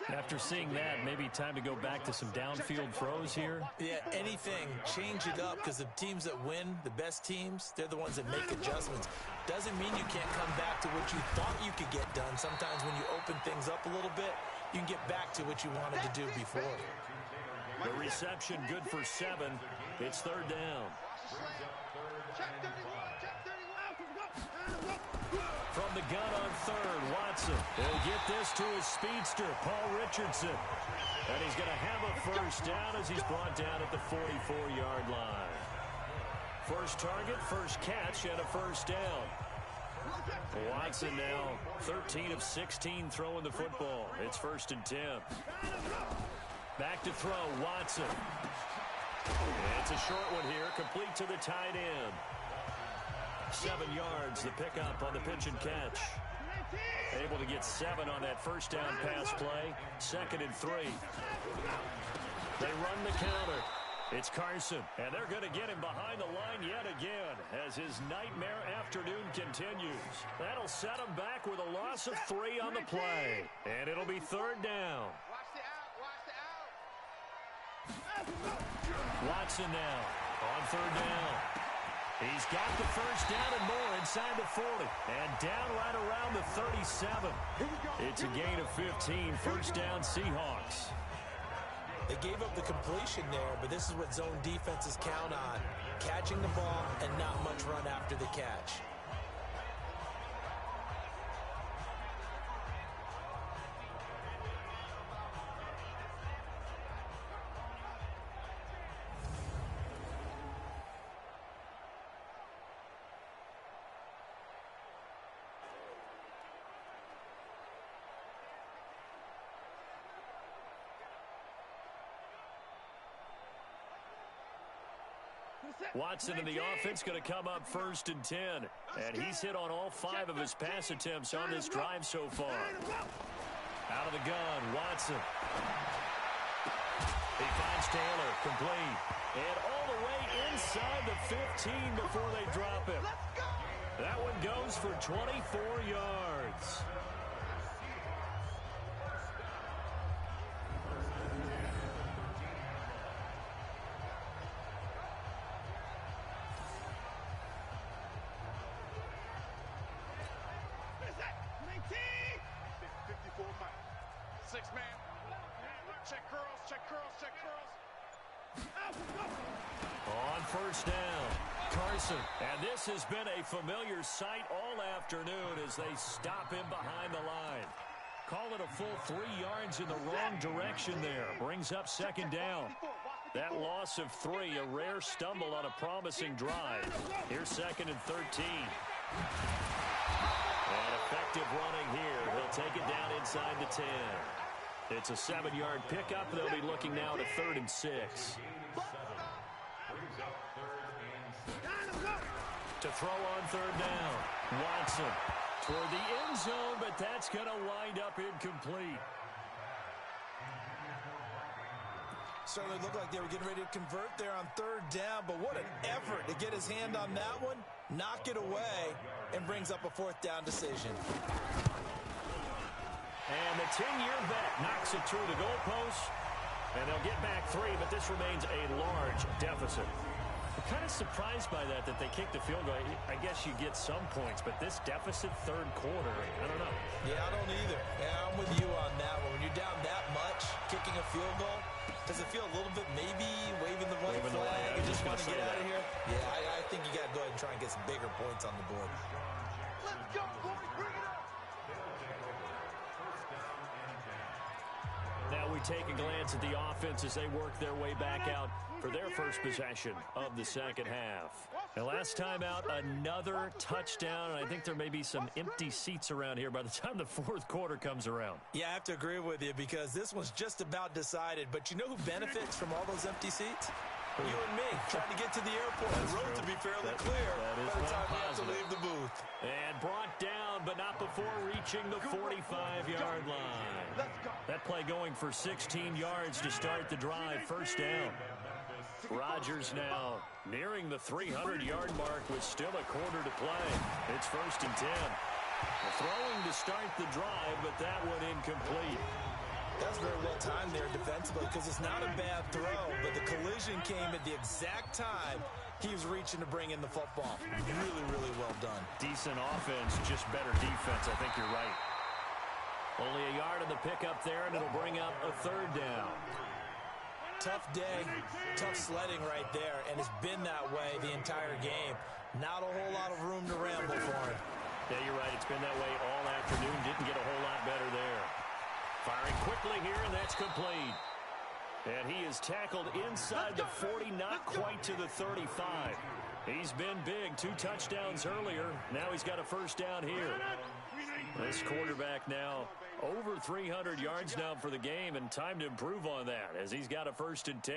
After seeing that, maybe time to go back to some downfield throws here. Yeah, anything. Change it up because the teams that win, the best teams, they're the ones that make adjustments. Doesn't mean you can't come back to what you thought you could get done. Sometimes when you open things up a little bit, you can get back to what you wanted to do before. The reception good for 7. It's 3rd down. From the gun on 3rd, Watson. He'll get this to his speedster, Paul Richardson. And he's going to have a first down as he's brought down at the 44-yard line. First target, first catch, and a first down. Watson now 13 of 16 throwing the football. It's 1st and 10. Back to throw, Watson. It's a short one here, complete to the tight end. 7 yards, the pickup on the pitch and catch. Able to get 7 on that first down pass play. 2nd and 3. They run the counter. It's Carson, and they're going to get him behind the line yet again as his nightmare afternoon continues. That'll set him back with a loss of 3 on the play, and it'll be 3rd down. Watson now on 3rd down. He's got the first down and more inside the 40. And down right around the 37. It's a gain of 15. First down, Seahawks. They gave up the completion there, but this is what zone defenses count on. Catching the ball and not much run after the catch. Watson and the offense going to come up 1st and 10. And he's hit on all 5 of his pass attempts on this drive so far. Out of the gun, Watson. He finds Taylor, complete. And all the way inside the 15 before they drop him. That one goes for 24 yards. On first down, Carson. And this has been a familiar sight all afternoon as they stop him behind the line. Call it a full 3 yards in the wrong direction there. Brings up 2nd down. That loss of 3, a rare stumble on a promising drive. Here's 2nd and 13. And effective running here. He'll they'll take it down inside the 10. It's a 7-yard pickup. They'll be looking now at a 3rd and 6. To throw on 3rd down. Watson toward the end zone, but that's going to wind up incomplete. Certainly looked like they were getting ready to convert there on 3rd down, but what an effort to get his hand on that one, knock it away, and brings up a 4th down decision. And the 10-year vet knocks it through the goalpost, and they'll get back 3, but this remains a large deficit. I'm kind of surprised by that they kicked the field goal. I guess you get some points, but this deficit 3rd quarter, I don't know. Yeah, I don't either. Yeah, I'm with you on that one. When you're down that much, kicking a field goal, does it feel a little bit maybe waving the white flag and just want to get out of here? Yeah, I think you got to go ahead and try and get some bigger points on the board. Let's go, boys. Bring it up. Now we take a glance at the offense as they work their way back out for their first possession of the second half. And last time out, another touchdown, and I think there may be some empty seats around here by the time the 4th quarter comes around. Yeah, I have to agree with you because this one's just about decided. But you know who benefits from all those empty seats? You and me, trying to get to the airport. The road to be fairly clear by the time we have to leave the booth. And brought down, but not before reaching the 45-yard line. That play going for 16 yards to start the drive. 1st down. Rodgers now nearing the 300-yard mark with still a quarter to play. It's 1st and 10. Throwing to start the drive, but that one incomplete. That's very well timed there defensively because it's not a bad throw, but the collision came at the exact time he was reaching to bring in the football. Really, really well done. Decent offense, just better defense. I think you're right. Only a yard on the pickup there, and it'll bring up a 3rd down. Tough day, tough sledding right there, and it's been that way the entire game. Not a whole lot of room to ramble for him. Yeah, you're right. It's been that way all afternoon. Didn't get a whole lot better there. Firing quickly here, and that's complete. And he is tackled inside the 40, not quite to the 35. He's been big. 2 touchdowns earlier. Now he's got a 1st down here. This quarterback now over 300 yards now for the game, and time to improve on that as he's got a 1st and 10.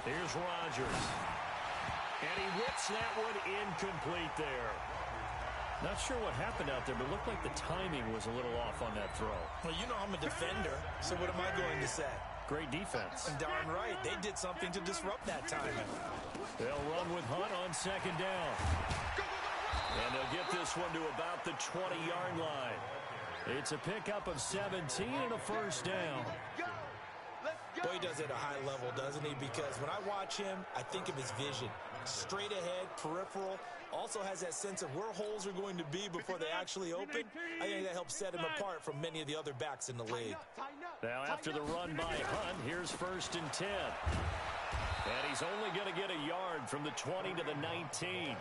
Here's Rodgers. And he whips that one incomplete there. Not sure what happened out there, but it looked like the timing was a little off on that throw. Well, you know I'm a defender, so what am I going to say? Great defense. And darn right, they did something to disrupt that timing. They'll run with Hunt on 2nd down. And they'll get this one to about the 20-yard line. It's a pickup of 17 and a 1st down. Boy, he does it at a high level, doesn't he? Because when I watch him, I think of his vision. Straight ahead, peripheral. Also has that sense of where holes are going to be before they actually open. I think that helps set him apart from many of the other backs in the league. Now after the run by Hunt, here's 1st and 10. And he's only going to get a yard from the 20 to the 19.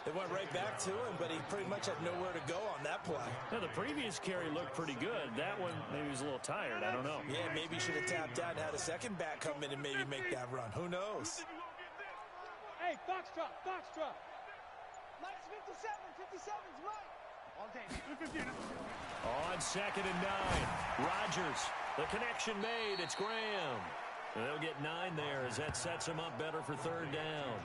They went right back to him, but he pretty much had nowhere to go on that play. Now, the previous carry looked pretty good. That one, maybe he was a little tired. I don't know. Yeah, maybe he should have tapped out and had a second back come in and maybe make that run. Who knows? Hey, Foxtrot, Foxtrot. Minus 57, 57's right. On day. On 2nd and 9. Rodgers, the connection made. It's Graham. And they'll get 9 there as that sets him up better for 3rd down.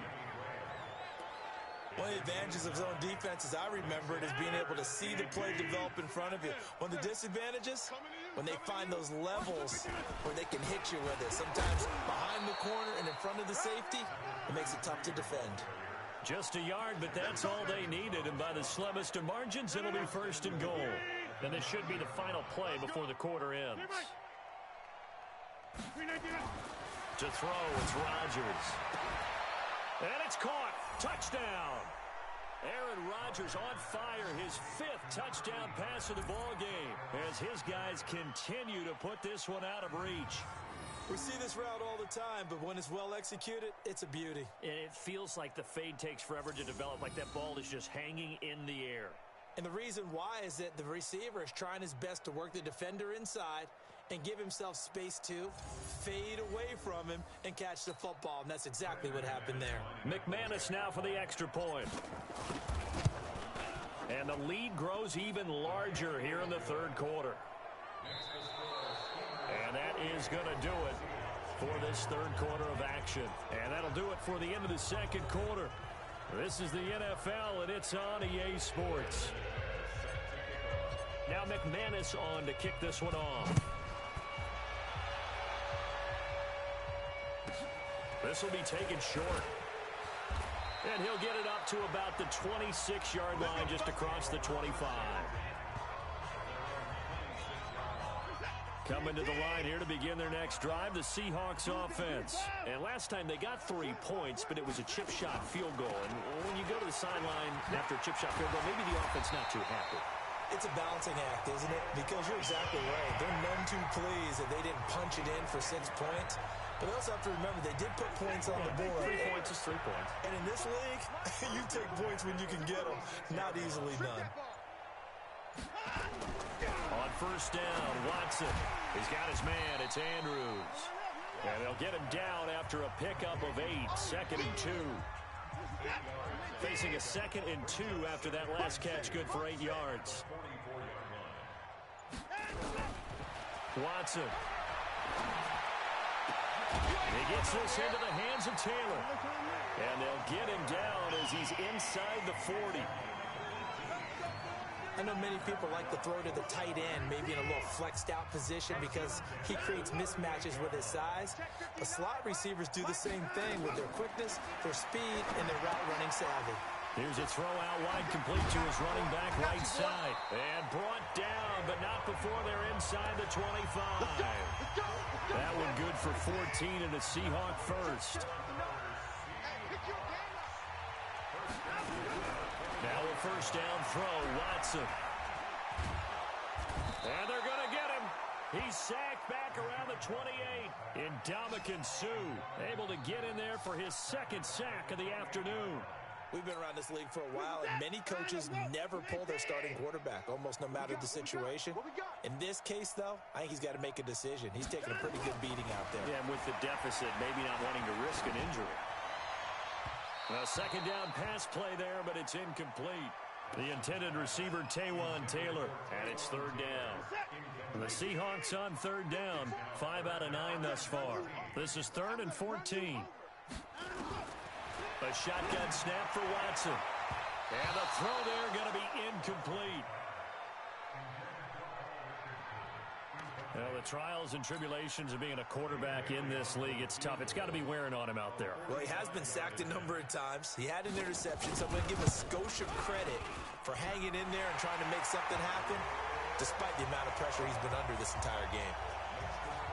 One of the advantages of zone defense, as I remember it, is being able to see the play develop in front of you. One of the disadvantages, when they find those levels where they can hit you with it. Sometimes behind the corner and in front of the safety, it makes it tough to defend. Just a yard, but that's all they needed. And by the slimmest of margins, it'll be 1st and goal. And this should be the final play before the quarter ends. To throw, it's Rodgers. And it's caught. Touchdown. Aaron Rodgers on fire. His 5th touchdown pass of the ball game as his guys continue to put this one out of reach. We see this route all the time, but when it's well executed, it's a beauty. And it feels like the fade takes forever to develop, like that ball is just hanging in the air. And the reason why is that the receiver is trying his best to work the defender inside and give himself space to fade away from him and catch the football. And that's exactly what happened there. McManus now for the extra point. And the lead grows even larger here in the third quarter. And that is going to do it for this third quarter of action. And that'll do it for the end of the second quarter. This is the NFL, and it's on EA Sports. Now McManus on to kick this one off. This will be taken short. And he'll get it up to about the 26-yard line, just across the 25. Coming to the line here to begin their next drive, the Seahawks offense. And last time they got 3 points, but it was a chip shot field goal. And when you go to the sideline after a chip shot field goal, maybe the offense not too happy. It's a balancing act, isn't it? Because you're exactly right. They're none too pleased that they didn't punch it in for 6 points. But they also have to remember they did put points on the board. 3 points is 3 points. And in this league, you take points when you can get them. Not easily done. On first down, Watson. He's got his man. It's Andrews. And they'll get him down after a pickup of 8. 2nd and 2. Facing a 2nd and 2 after that last catch, good for 8 yards. Watson. He gets this into the hands of Taylor. And they'll get him down as he's inside the 40. I know many people like to throw to the tight end, maybe in a little flexed out position because he creates mismatches with his size. But slot receivers do the same thing with their quickness, their speed, and their route running savvy. Here's a throw out wide, complete to his running back right side. And brought down, but not before they're inside the 25. That one good for 14 and a Seahawk first. Now a first down throw, Watson. And they're going to get him. He's sacked back around the 28. Ndamukong Suh able to get in there for his 2nd sack of the afternoon. We've been around this league for a while, and many coaches never pull their starting quarterback, almost no matter the situation. In this case, though, I think he's got to make a decision. He's taking a pretty good beating out there. Yeah, and with the deficit, maybe not wanting to risk an injury. A 2nd down pass play there, but it's incomplete. The intended receiver, Taywan Taylor, and it's 3rd down. The Seahawks on 3rd down, 5 out of 9 thus far. This is 3rd and 14. A shotgun snap for Watson. And the throw there going to be incomplete. Well, the trials and tribulations of being a quarterback in this league, it's tough. It's got to be wearing on him out there. Well, he has been sacked a number of times. He had an interception, so I'm going to give a Scotia credit for hanging in there and trying to make something happen, despite the amount of pressure he's been under this entire game.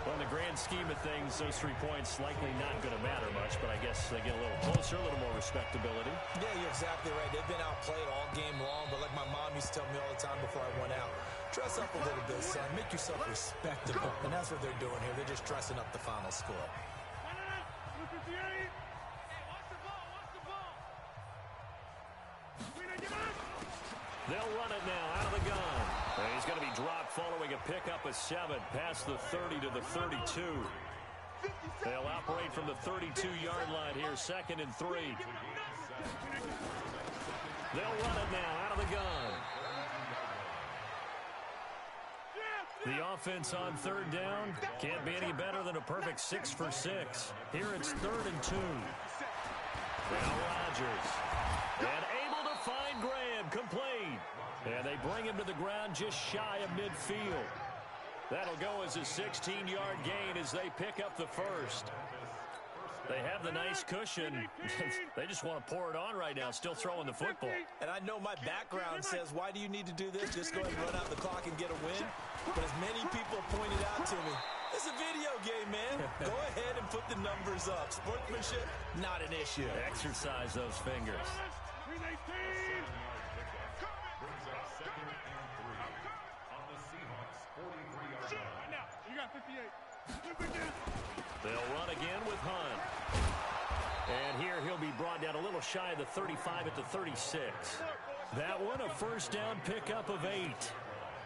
Well, in the grand scheme of things, those 3 points likely not going to matter much, but I guess they get a little closer, a little more respectability. Yeah, you're exactly right. They've been outplayed all game long, but like my mom used to tell me all the time before I went out, dress up a little bit, son. Make yourself respectable. And that's what they're doing here. They're just dressing up the final score. They'll run it now out of the gun. And he's going to be dropped following a pickup of 7 past the 30 to the 32. They'll operate from the 32-yard line here, 2nd and 3. They'll run it now out of the gun. The offense on 3rd down can't be any better than a perfect 6 for 6. Here it's 3rd and 2. Now Rodgers. And able to find Graham, complete. And they bring him to the ground just shy of midfield. That'll go as a 16-yard gain as they pick up the first. They have the nice cushion. They just want to pour it on right now, still throwing the football. And I know my background says, why do you need to do this? Just go ahead and run out the clock and get a win. But as many people pointed out to me, it's a video game, man. Go ahead and put the numbers up. Sportsmanship, not an issue. Exercise those fingers. They'll run again with Hunt. And here he'll be brought down a little shy of the 35 at the 36. That one, a first down pickup of 8.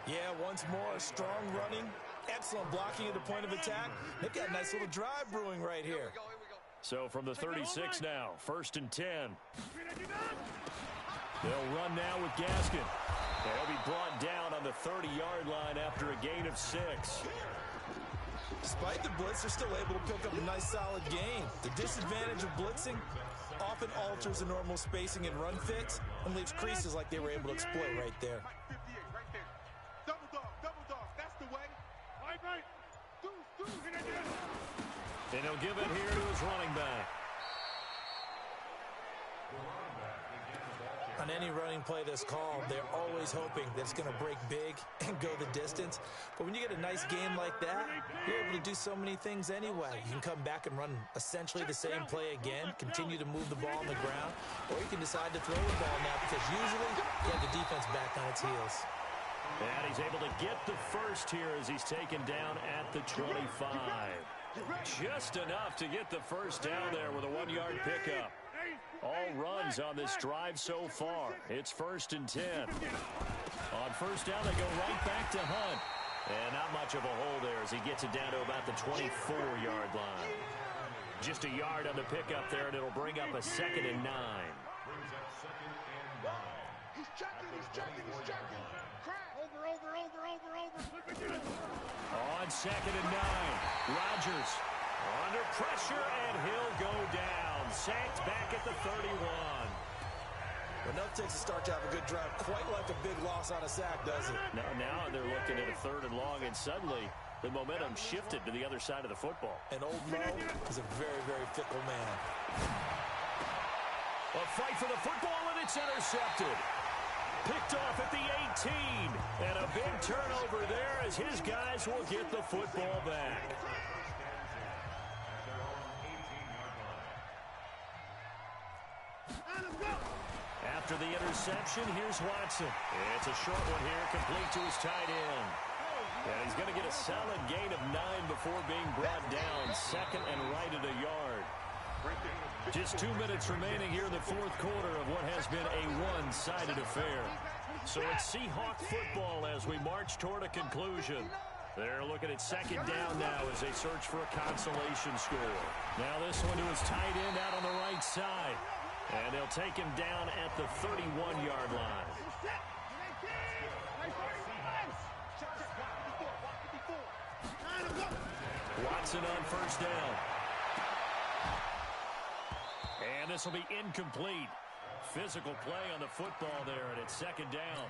Yeah, once more, strong running, excellent blocking at the point of attack. They've got a nice little drive brewing right here. So from the 36 now, 1st and 10. They'll run now with Gaskin. They'll be brought down on the 30-yard line after a gain of 6. Despite the blitz, they're still able to pick up a nice solid gain. The disadvantage of blitzing often alters the normal spacing and run fits and leaves creases like they were able to exploit right there. Double dog, that's the way. Right. And he'll give it here to his running back. On any running play that's called, they're always hoping that it's going to break big and go the distance. But when you get a nice game like that, you're able to do so many things anyway. You can come back and run essentially the same play again, continue to move the ball on the ground, or you can decide to throw the ball now because usually you have the defense back on its heels. And he's able to get the first here as he's taken down at the 25. Just enough to get the first down there with a 1-yard pickup. All runs on this drive so far. It's 1st and 10. On first down, they go right back to Hunt. And not much of a hole there as he gets it down to about the 24-yard line. Just a yard on the pickup there, and it'll bring up a 2nd and 9. He's checking. Over. On 2nd and 9, Rodgers under pressure, and he'll go down. Sacked back at the 31. Enough takes a start to have a good drive, quite like a big loss on a sack, does it? Now they're looking at a 3rd and long, and suddenly the momentum shifted to the other side of the football. And old Mo is a very, very fickle man. A fight for the football, and it's intercepted. Picked off at the 18. And a big turnover there as his guys will get the football back. After the interception, here's Watson. It's a short one here, complete to his tight end. And he's going to get a solid gain of 9 before being brought down. 2nd and right at a yard. Just 2 minutes remaining here in the 4th quarter of what has been a one-sided affair. So it's Seahawk football as we march toward a conclusion. They're looking at 2nd down now as they search for a consolation score. Now this one to his tight end out on the right side. And they'll take him down at the 31-yard line. Watson on first down. And this will be incomplete. Physical play on the football there, and it's 2nd down.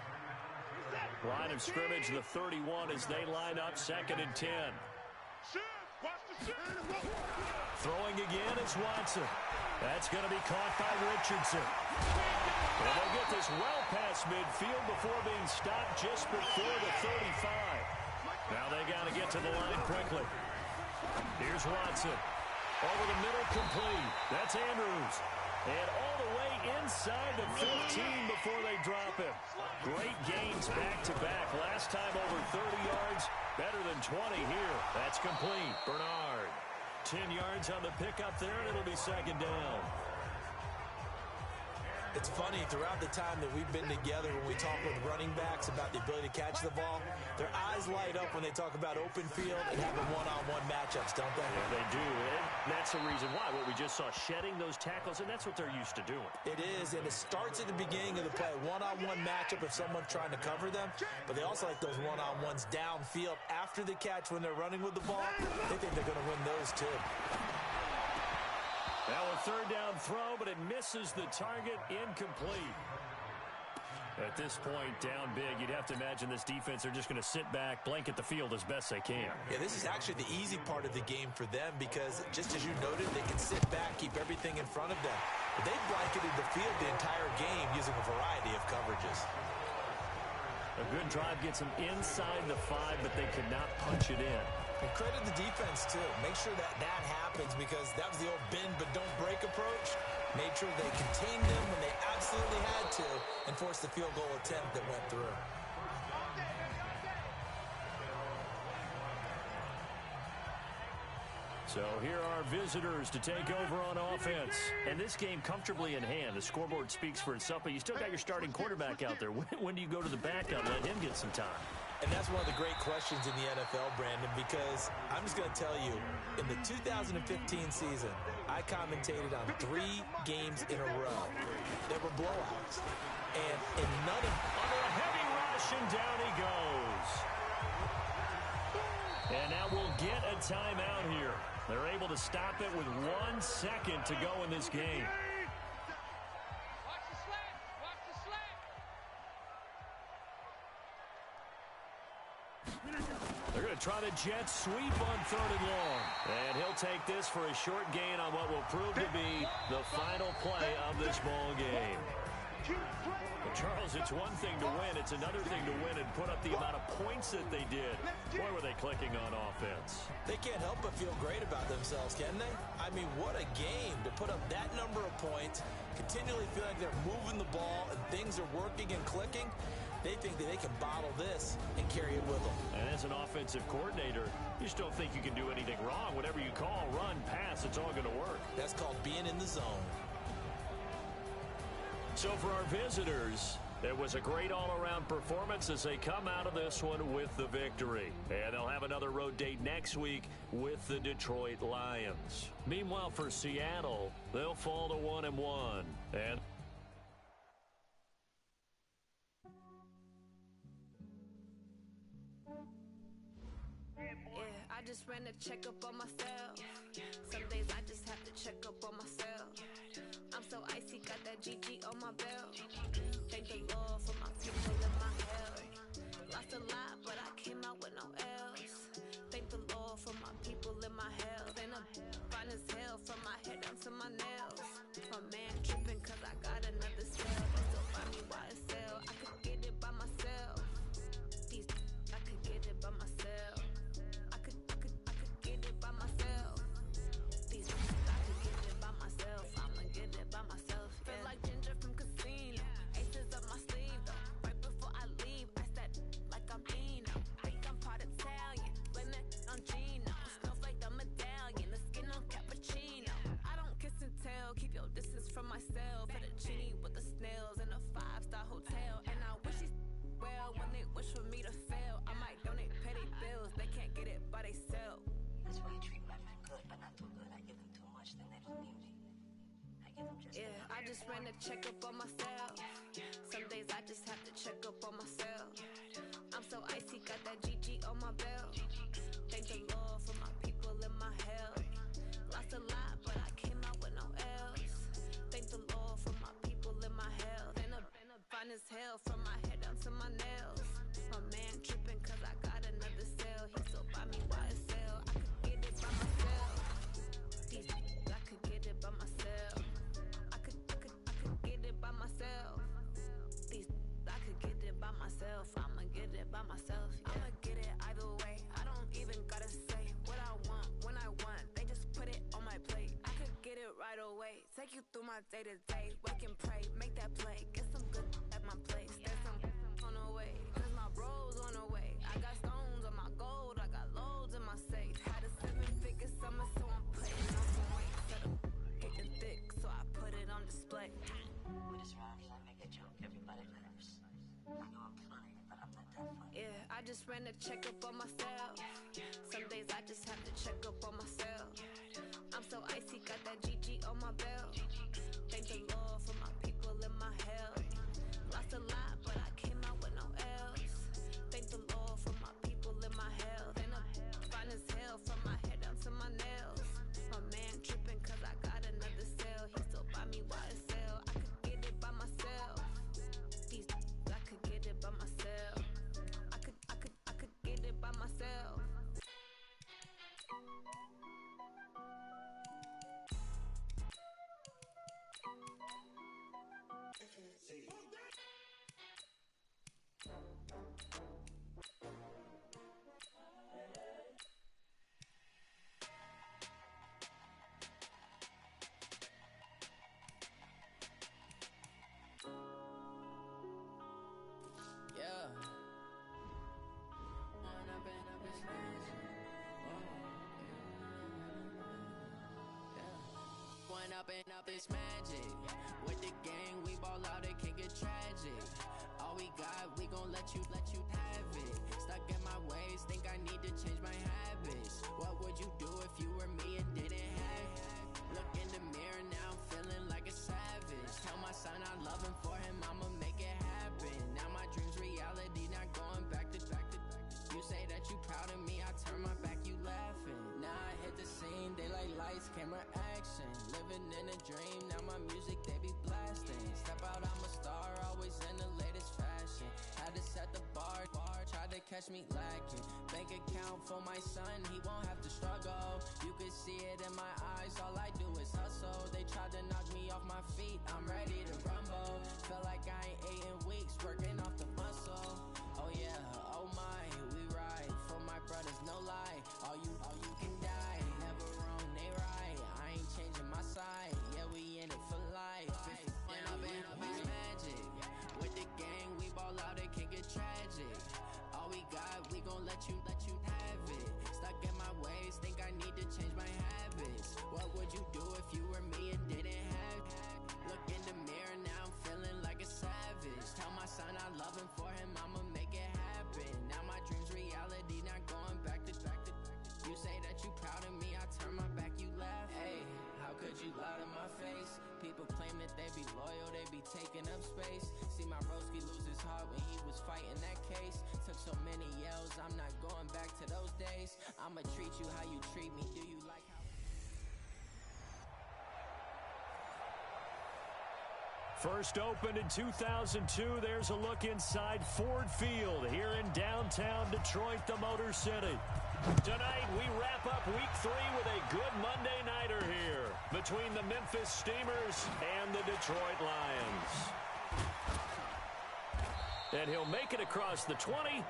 Line of scrimmage, the 31 as they line up 2nd and 10. Throwing again is Watson. That's going to be caught by Richardson. And they'll get this well past midfield before being stopped just before the 35. Now they got to get to the line quickly. Here's Watson. Over the middle, complete. That's Andrews. And all the way inside the 15 before they drop him. Great gains back-to-back. Last time over 30 yards. Better than 20 here. That's complete. Bernard. 10 yards on the pickup there, and it'll be 2nd down. It's funny, throughout the time that we've been together, when we talk with running backs about the ability to catch the ball, their eyes light up when they talk about open field and having one-on-one matchups, don't they? Yeah, they do, and that's the reason why. What we just saw, shedding those tackles, and that's what they're used to doing. It is, and it starts at the beginning of the play. One-on-one matchup if someone's trying to cover them, but they also like those one-on-ones downfield after the catch when they're running with the ball. They think they're going to win those, too. Now a 3rd down throw, but it misses the target, incomplete. At this point, down big, you'd have to imagine this defense are just going to sit back, blanket the field as best they can. Yeah, this is actually the easy part of the game for them because, just as you noted, they can sit back, keep everything in front of them. But they've blanketed the field the entire game using a variety of coverages. A good drive gets them inside the 5, but they could not punch it in. And credit the defense, too. Make sure that happens because that was the old bend but don't break approach. Made sure they contained them when they absolutely had to and forced the field goal attempt that went through. So here are visitors to take over on offense. And this game comfortably in hand. The scoreboard speaks for itself, but you still got your starting quarterback out there. When do you go to the backup? Let him get some time. And that's one of the great questions in the NFL, Brandon, because I'm just going to tell you, in the 2015 season, I commentated on 3 games in a row. There were blowouts. And in none of under a heavy rush, and down he goes. And now we'll get a timeout here. They're able to stop it with 1 second to go in this game. They're going to try the jet sweep on 3rd and long. And he'll take this for a short gain on what will prove to be the final play of this ball game. But Charles, it's one thing to win. It's another thing to win and put up the amount of points that they did. Boy, were they clicking on offense. They can't help but feel great about themselves, can they? I mean, what a game to put up that number of points, continually feel like they're moving the ball and things are working and clicking. They think that they can bottle this and carry it with them. And as an offensive coordinator, you just don't think you can do anything wrong. Whatever you call, run, pass, it's all going to work. That's called being in the zone. So for our visitors, it was a great all-around performance as they come out of this one with the victory. And they'll have another road date next week with the Detroit Lions. Meanwhile, for Seattle, they'll fall to 1-1. And I just ran a checkup on myself. Some days I just have to check up on myself. I'm so icy, got that GG on my belt. Thank the Lord for my people and my health. Lost a lot, but I came out with no else. Thank the Lord for my people and my health. And I'm fine as hell from my head down to my nails. My man tripping cause I got another cell. They still find me YSL. I could get it by myself. I could get it by myself. I could get it by myself. I could get it by myself. I'ma get it by myself. Feel like Ginger from Casino. Aces up my sleeve though. Right before I leave, I said like I'm Dino. Think I'm part Italian. Blame that on Gino. Snowflake the medallion. The skin on cappuccino. I don't kiss and tell. Keep your distance from myself. Fettuccine with the snails in a 5-star hotel. And I wish these well when they wish for me to fail. I might donate, pay their bills. They can't get it by themselves. That's why you treat my men good, but not too good. I give them too much, then they don't need me. I give them just enough. I just ran a checkup on myself. Some days I just have to check up on myself. I'm so icy, got that GG on my belt. Thank the Lord for my people and my health. Lost a lot, but I came out with no else. Thank the Lord for my people and my health. And I'm fine as hell from my head down to my nails. My man tripping cause I got another cell. He still buy me YSL. I could get it by myself. I could get it by myself. I could get it by myself. I could get it by myself. I'ma get it by myself. Yeah. I'ma get it either way. I don't even gotta say what I want when I want. They just put it on my plate. I could get it right away. Take you through my day to day. Wake and pray, make that play. Get some good at my place. There's some on the way. Cause my bros on the way. I got stones on my gold. I got loads in my safe. Had a 7-figure summer, so I'm putting on some weight. Set up getting thick, so I put it on display. With this rhymes, I make a joke, everybody laughs. I know I'm funny, but I'm not that funny. Yeah, I just ran a checkup on myself. Some days I just have to check up on myself. I'm so icy, got that GG on my belt. Thank the Lord for my people and my health. Lost a lot, but I came out with no else. Thank the Lord for my people and my health. And I'm fine as hell from my head down to my nails. My man tripping cause I got another cell. He still buy me YSL. I could get it by myself. I could get it by myself. I could get it by myself. Up this magic. With the gang, we ball out, it can get tragic. All we got, we gon' let you have it. Start Stuck in my ways, think I need to change my habits. What would you do if you were me and didn't have it? Look in the mirror, now I'm feeling like a savage. Tell my son I love him, for him I'ma make it happen. Now my dream's reality, not going back to. You say that you proud of me, I turn my back, you laughing. Now I hit the scene, they like lights, camera, action. Living in a dream, now my music they be blasting. Step out, I'm a star, always in the latest fashion. Had to set the bar, tried to catch me lacking. Bank account for my son, he won't have to struggle. You can see it in my eyes, all I do is hustle. They tried to knock me off my feet, I'm ready to rumble. Feel like I ain't ate in weeks, working off the muscle. Oh yeah, oh my, we ride for my brothers, no lie. All you can die, never wrong, they right. I ain't changing my side, yeah, we in it for life. Now it's magic, with the gang, we ball out, it can get tragic. All we got, we gon' let you have it. Stuck in my ways, think I need to change my habits. What would you do if you were me and didn't have it? Look in the mirror, now I'm feeling like a savage. Tell my son I love him, for him I'ma make it happen. Now my dream's reality, not going back to. You say that you proud of me, I turn my back, you laugh. Hey, how could you lie to my face? People claim that they be loyal, they be taking up space. See my broski lose his heart when he was fighting that case. Took so many yells, I'm not going back to those days. I'ma treat you how you treat me, do you like how... First opened in 2002, there's a look inside Ford Field here in downtown Detroit, the Motor City. Tonight, we wrap up Week 3 with a good Monday nighter here between the Memphis Steamers and the Detroit Lions. And he'll make it across the 20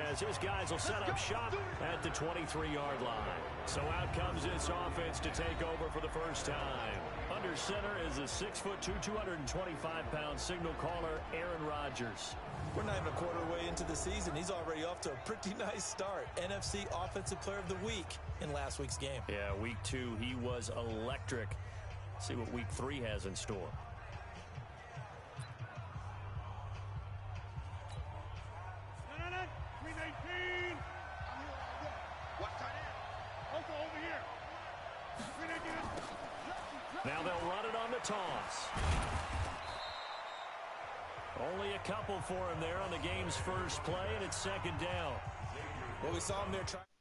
as his guys will set up shop at the 23-yard line. So out comes this offense to take over for the first time. Under center is a 6'2", 225-pound signal caller, Aaron Rodgers. We're not even a quarter way into the season. He's already off to a pretty nice start. NFC Offensive Player of the Week in last week's game. Yeah, Week 2, he was electric. See what Week 3 has in store. Now they'll run it on the toss. Only a couple for him there on the game's first play, and it's second down. Well, we saw him there trying.